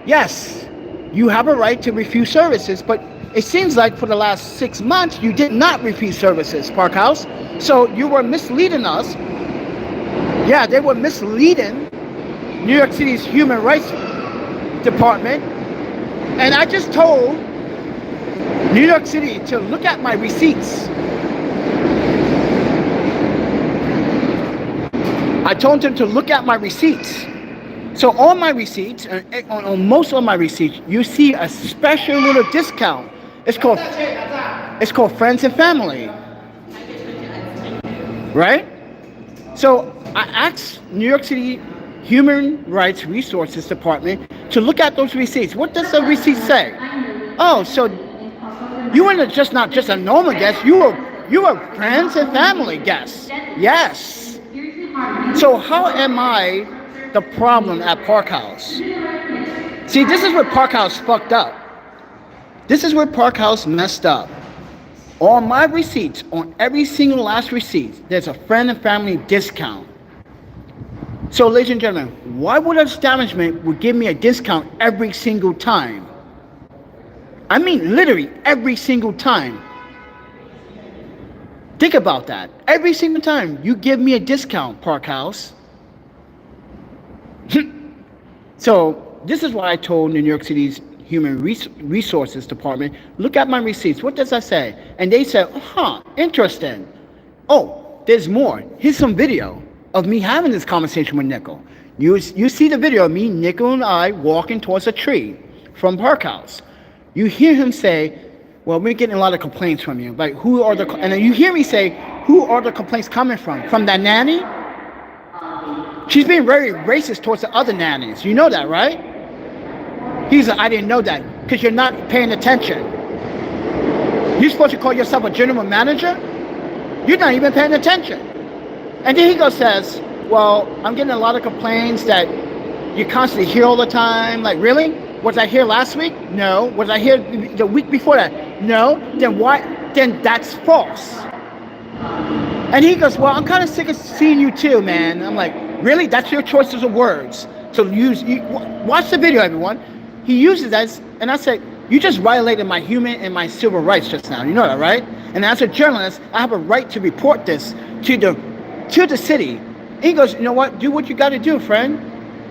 Yes, you have a right to refuse services, but it seems like for the last 6 months, you did not refuse services, Park House. So you were misleading us. Yeah, they were misleading New York City's Human Rights Department. And I just told New York City to look at my receipts. I told them to look at my receipts. So on my receipts, on most of my receipts, you see a special little discount. It's called Friends and Family. Right? So I asked New York City Human Rights Resources Department to look at those receipts. What does the receipt say? Oh, so you were not just a normal guest. You were friends and family guests. Yes. So how am I the problem at Park House? See, this is where Park House fucked up. This is where Park House messed up. On my receipts, on every single last receipt, there's a friend and family discount. So, ladies and gentlemen, why would an establishment would give me a discount every single time? I mean, literally every single time. Think about that. Every single time you give me a discount, Park House. So, this is why I told New York City's Human Resources Department, look at my receipts. What does that say? And they said, interesting. Oh, there's more. Here's some video of me having this conversation with Nickel. You see the video of me, Nickel, and I walking towards a tree from Park House. You hear him say, well, we're getting a lot of complaints from you. Like, and then you hear me say, who are the complaints coming from? From that nanny? She's being very racist towards the other nannies. You know that, right? He's like, I didn't know that, because you're not paying attention. You're supposed to call yourself a general manager? You're not even paying attention. And then he says, well, I'm getting a lot of complaints that you constantly hear all the time. Like, really? Was I here last week? No. Was I here the week before that? No. Then why? Then that's false. And he goes, well, I'm kind of sick of seeing you too, man. I'm like, really? That's your choices of words. So watch the video, everyone. He uses that, and I said, you just violated my human and my civil rights just now. You know that, right? And as a journalist, I have a right to report this to the city. And he goes, you know what? Do what you got to do, friend.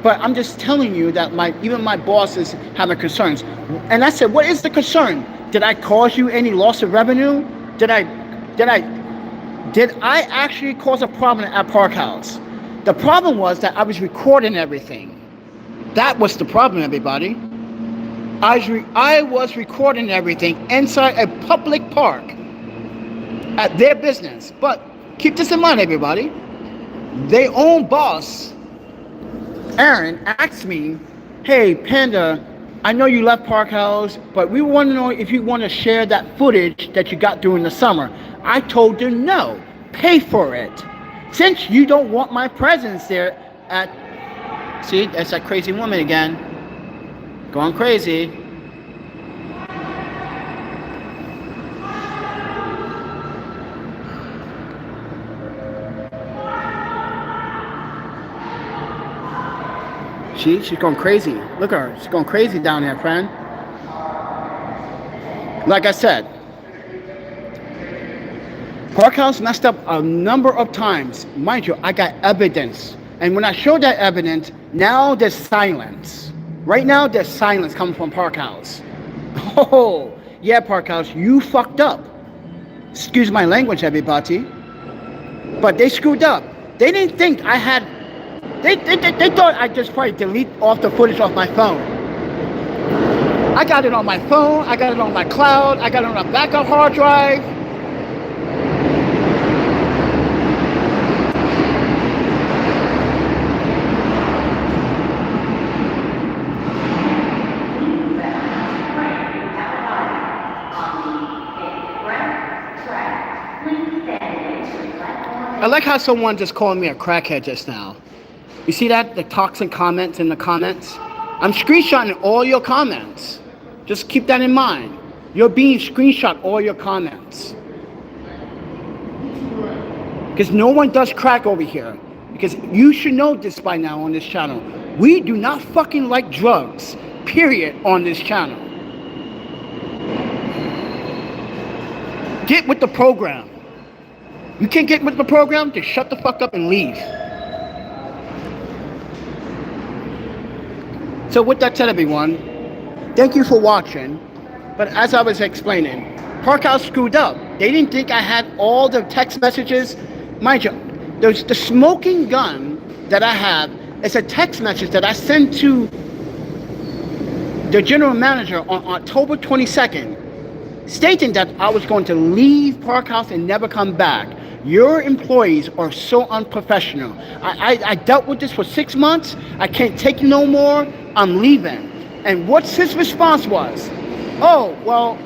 But I'm just telling you that even my boss is having concerns. And I said, what is the concern? Did I cause you any loss of revenue? Did I actually cause a problem at Park House? The problem was that I was recording everything. That was the problem, everybody. I was recording everything inside a public park at their business. But keep this in mind, everybody. Their own boss, Aaron, asked me, hey, Panda, I know you left Park House, but we want to know if you want to share that footage that you got during the summer. I told her no, pay for it. Since you don't want my presence there at, see, that's that crazy woman again. Going crazy. She's going crazy. Look at her. She's going crazy down there, friend. Like I said, Park House messed up a number of times. Mind you, I got evidence. And when I showed that evidence, now there's silence. Right now, there's silence coming from Park House. Oh, yeah, Park House, you fucked up. Excuse my language, everybody. But they screwed up. They didn't think I had... They thought I'd just probably delete off the footage off my phone. I got it on my phone. I got it on my cloud. I got it on a backup hard drive. I like how someone just called me a crackhead just now. You see that? The toxic comments in the comments? I'm screenshotting all your comments. Just keep that in mind. You're being screenshot all your comments. Because no one does crack over here. Because you should know this by now on this channel. We do not fucking like drugs. Period. On this channel. Get with the program. You can't get with the program? Just shut the fuck up and leave. So with that said, everyone, thank you for watching. But as I was explaining, Park House screwed up. They didn't think I had all the text messages. Mind you, the smoking gun that I have is a text message that I sent to the general manager on October 22nd, stating that I was going to leave Park House and never come back. Your employees are so unprofessional. I dealt with this for 6 months. I can't take it no more. I'm leaving. And what's his response was? Oh, well,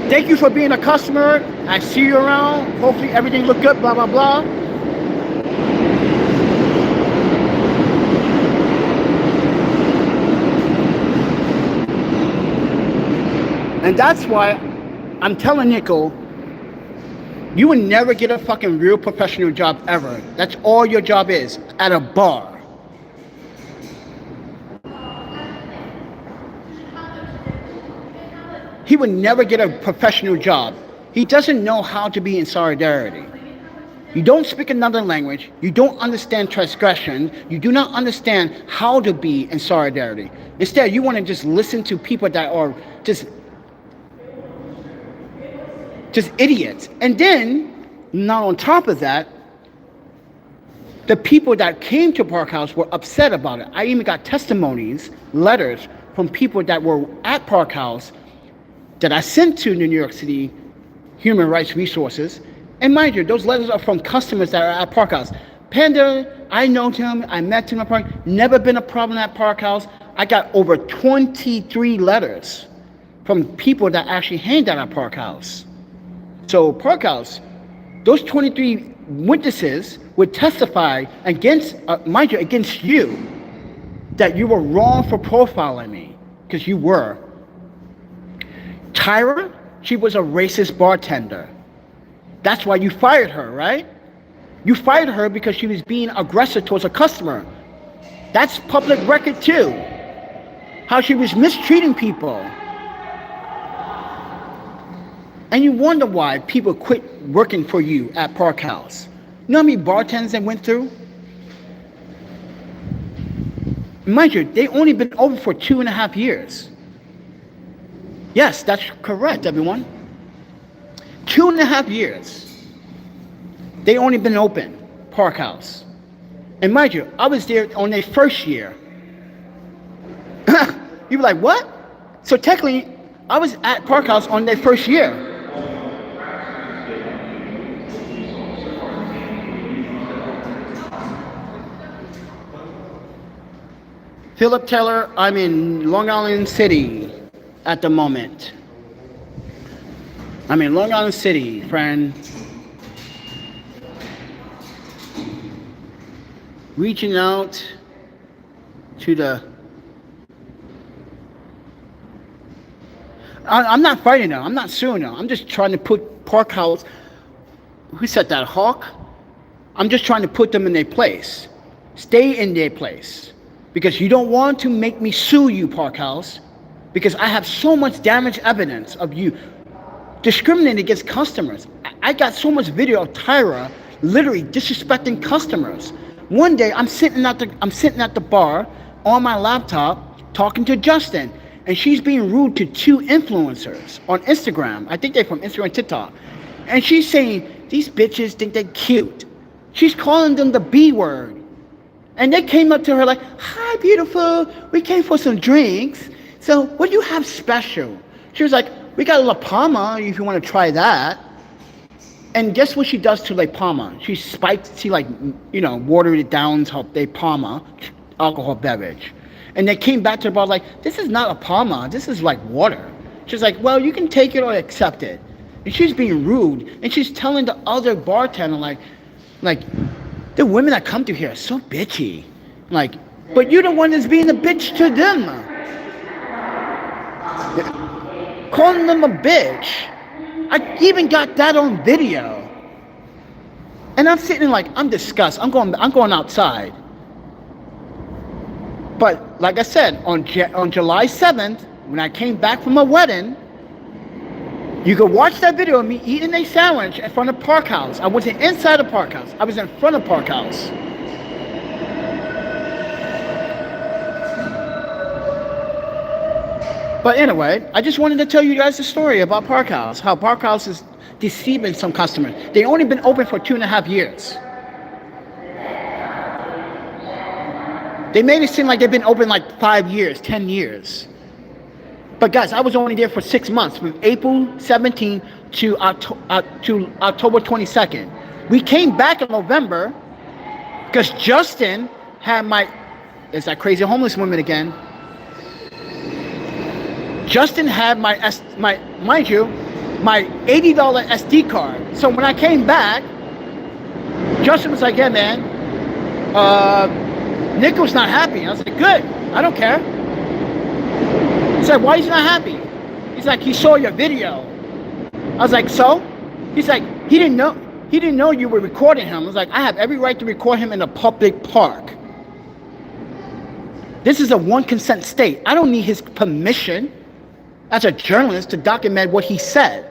thank you for being a customer. I see you around. Hopefully everything look good, blah, blah, blah. And that's why I'm telling Nickel, you will never get a fucking real professional job ever. That's all your job is, at a bar. He would never get a professional job. He doesn't know how to be in solidarity. You don't speak another language. You don't understand transgression. You do not understand how to be in solidarity. Instead, you want to just listen to people that are just idiots. And then, now on top of that, the people that came to Park House were upset about it. I even got testimonies, letters from people that were at Park House that I sent to New York City Human Rights Resources. And mind you, those letters are from customers that are at Park House. Panda, I know him, I met him at Park, never been a problem at Park House. I got over 23 letters from people that actually hanged out at Park House. So Park House, those 23 witnesses would testify against, mind you, against you, that you were wrong for profiling me, because you were. Tyra, she was a racist bartender. That's why you fired her, right? You fired her because she was being aggressive towards a customer. That's public record too. How she was mistreating people. And you wonder why people quit working for you at Park House. You know how many bartenders they went through? Mind you, they only been open for 2.5 years. Yes, that's correct, everyone. 2.5 years. They only been open, Park House. And mind you, I was there on their first year. You were like, what? So technically, I was at Park House on their first year. Philip Taylor, I'm in Long Island City at the moment. I'm in Long Island City, friend. Reaching out to the... I'm not fighting them. I'm not suing them. I'm just trying to put Park House... Who said that? Hawk? I'm just trying to put them in their place. Stay in their place. Because you don't want to make me sue you, Park House. Because I have so much damage evidence of you discriminating against customers. I got so much video of Tyra literally disrespecting customers. One day I'm sitting at the bar on my laptop talking to Justin, and she's being rude to 2 influencers on Instagram. I think they're from Instagram and TikTok. And she's saying, these bitches think they're cute. She's calling them the B word. And they came up to her like, hi, beautiful. We came for some drinks. So what do you have special? She was like, we got La Palma if you want to try that. And guess what she does to La Palma? She watered it down to La Palma alcohol beverage. And they came back to her about like, this is not a Palma, this is like water. She's like, well, you can take it or accept it. And she's being rude. And she's telling the other bartender like, the women that come through here are so bitchy. Like, but you're the one that's being a bitch to them. Calling them a bitch. I even got that on video. And I'm sitting like, I'm disgusted. I'm going outside. But like I said, on July 7th, when I came back from a wedding, you could watch that video of me eating a sandwich in front of Park House. I wasn't inside of Park House. I was in front of Park House. But anyway, I just wanted to tell you guys the story about Park House. How Park House is deceiving some customers. They only been open for 2.5 years. They made it seem like they've been open like 5 years, 10 years. But guys, I was only there for 6 months, from April 17th to October 22nd. We came back in November because Justin had it's that crazy homeless woman again. Justin had my mind you, my $80 SD card. So when I came back, Justin was like, yeah, man, Nick was not happy. I was like, good, I don't care. He said, why is he not happy? He's like, he saw your video. I was like, so? He's like, he didn't know you were recording him. I was like, I have every right to record him in a public park. This is a one consent state. I don't need his permission as a journalist to document what he said.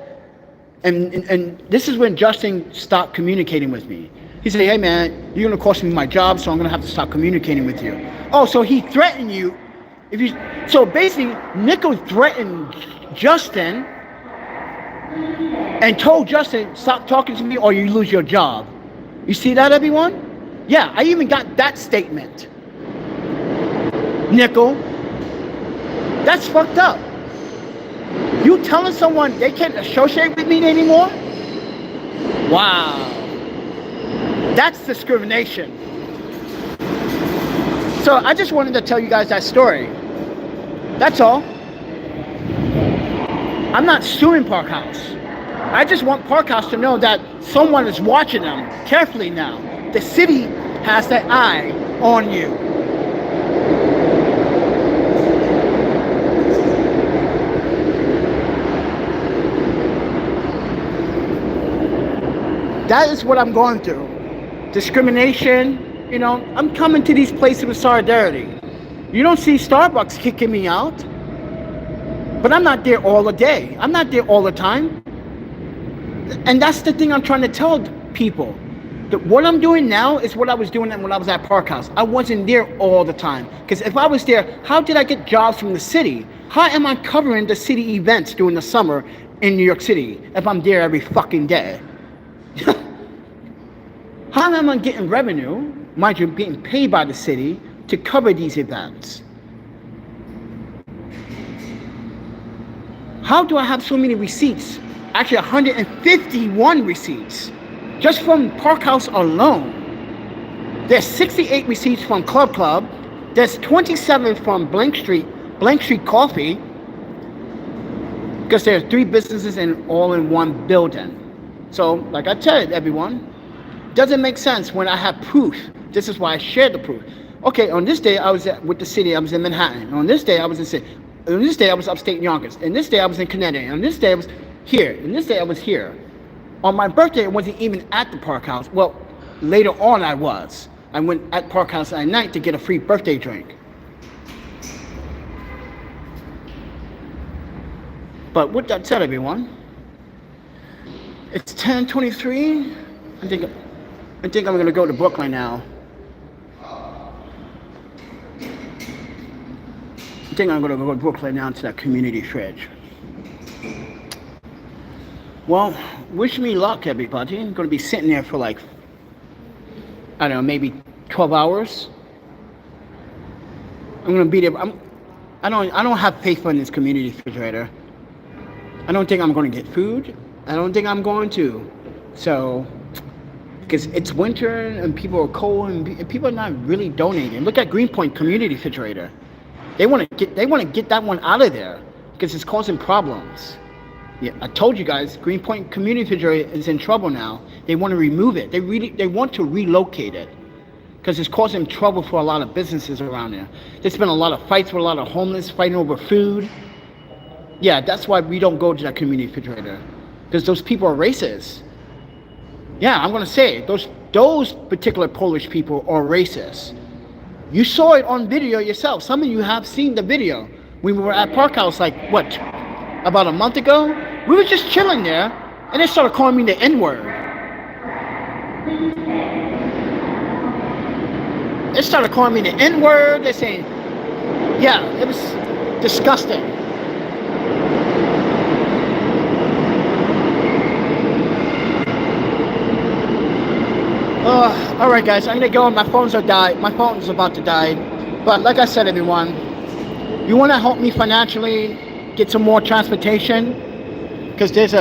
And this is when Justin stopped communicating with me. He said, hey man, you're gonna cost me my job, so I'm gonna have to stop communicating with you. Oh, so he threatened you. So basically, Nico threatened Justin and told Justin, stop talking to me or you lose your job. You see that, everyone? Yeah, I even got that statement. Nickel, that's fucked up. You telling someone they can't associate with me anymore? Wow. That's discrimination. So I just wanted to tell you guys that story. That's all. I'm not suing Park House. I just want Park House to know that someone is watching them carefully now. The city has their eye on you. That is what I'm going through. Discrimination, you know, I'm coming to these places with solidarity. You don't see Starbucks kicking me out, but I'm not there all the day. I'm not there all the time. And that's the thing I'm trying to tell people. That what I'm doing now is what I was doing when I was at Park House. I wasn't there all the time. Because if I was there, how did I get jobs from the city? How am I covering the city events during the summer in New York City if I'm there every fucking day? How am I getting revenue, mind you, being paid by the city to cover these events? How do I have so many receipts? Actually, 151 receipts just from Park House alone. There's 68 receipts from Club. There's 27 from Blank Street Coffee, because there are 3 businesses all in one building. So, like I said, everyone, doesn't make sense when I have proof. This is why I shared the proof. Okay, on this day I was with the city. I was in Manhattan. On this day I was in city. On this day I was upstate New York. And this day I was in Connecticut. On this day I was here. And this day I was here. On my birthday I wasn't even at the Park House. Well, later on I was. I went at Park House at night to get a free birthday drink. But with that said, everyone, it's 10:23. I think I'm gonna go to Brooklyn now. I think I'm gonna go to Brooklyn now to that community fridge. Well, wish me luck, everybody. I'm gonna be sitting there for like, I don't know, maybe 12 hours. I'm gonna be there. I don't have faith in this community refrigerator. I don't think I'm gonna get food. I don't think I'm going to. So, because it's winter and people are cold and people are not really donating. Look at Greenpoint Community Refrigerator. They want to get that one out of there because it's causing problems. Yeah, I told you guys, Greenpoint Community Refrigerator is in trouble now. They want to remove it. They want to relocate it because it's causing trouble for a lot of businesses around there. There's been a lot of fights with a lot of homeless fighting over food. Yeah, that's why we don't go to that community refrigerator, because those people are racist. Yeah, I'm gonna say it. Those particular Polish people are racist. You saw it on video yourself. Some of you have seen the video. We were at Park House like what, about a month ago? We were just chilling there, and they started calling me the N-word. They started calling me the N-word. They're saying, yeah, it was disgusting. All right, guys, I'm gonna go. My phone's about to die. But like I said, everyone, you want to help me financially get some more transportation, because there's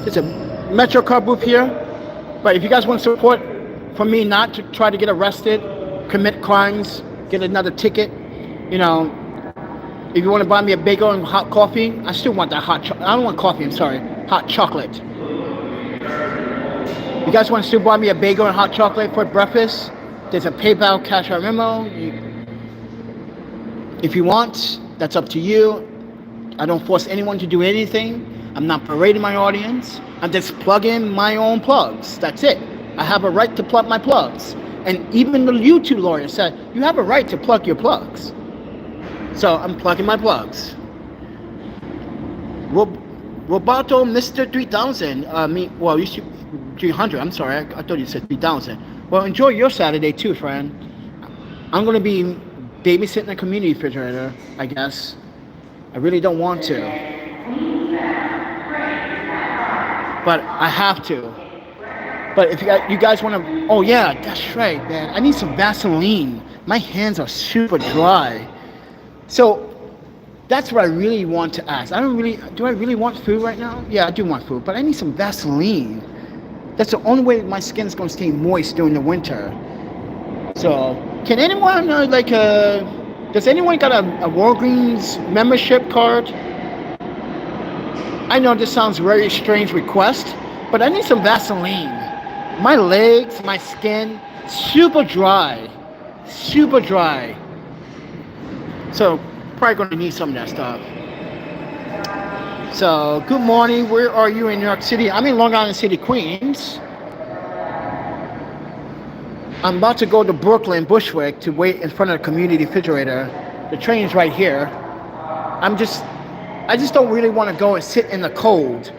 There's a Metro car booth here. But if you guys want support for me not to try to get arrested, commit crimes, get another ticket, you know, if you want to buy me a bagel and hot coffee, I still want that hot chocolate. I don't want coffee, I'm sorry. Hot chocolate. You guys want to still buy me a bagel and hot chocolate for breakfast? There's a PayPal Cash App memo. If you want, that's up to you. I don't force anyone to do anything. I'm not parading my audience. I'm just plugging my own plugs. That's it. I have a right to plug my plugs. And even the YouTube lawyer said, you have a right to plug your plugs. So I'm plugging my plugs. Roboto Mr. 3000. You should 300. I'm sorry. I thought you said 3000. Well, enjoy your Saturday too, friend. I'm going to be babysitting a community refrigerator, I guess. I really don't want to. But I have to. But if you guys want to... Oh, yeah, that's right, man. I need some Vaseline. My hands are super dry. So, that's what I really want to ask. Do I really want food right now? Yeah, I do want food, but I need some Vaseline. That's the only way my skin is going to stay moist during the winter. So, can anyone, does anyone got a Walgreens membership card? I know this sounds a very strange request, but I need some Vaseline. My legs, my skin, super dry. Super dry. So, probably going to need some of that stuff. So, good morning. Where are you in New York City? I'm in Long Island City, Queens. I'm about to go to Brooklyn, Bushwick, to wait in front of the community refrigerator. The train's right here. I just don't really want to go and sit in the cold.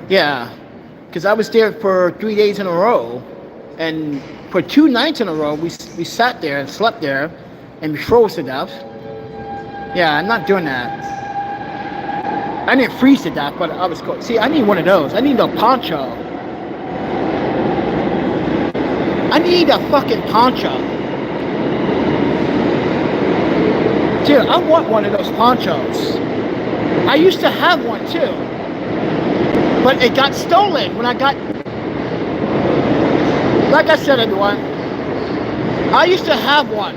Yeah, because I was there for 3 days in a row. And for 2 nights in a row, we sat there and slept there, and we froze to death. Yeah, I'm not doing that. I didn't freeze to death, but I was cold. See, I need one of those. I need a poncho. I need a fucking poncho. Dude, I want one of those ponchos. I used to have one too. But it got stolen when I got... Like I said, everyone, I used to have one.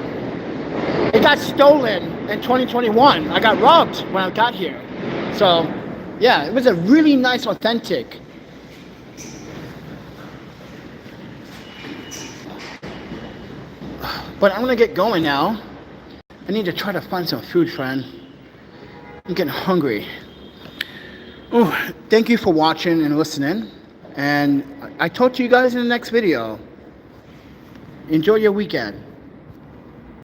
It got stolen in 2021. I got robbed when I got here. So, yeah, it was a really nice, authentic. But I'm gonna get going now. I need to try to find some food, friend. I'm getting hungry. Oh, thank you for watching and listening. And I talk to you guys in the next video. Enjoy your weekend.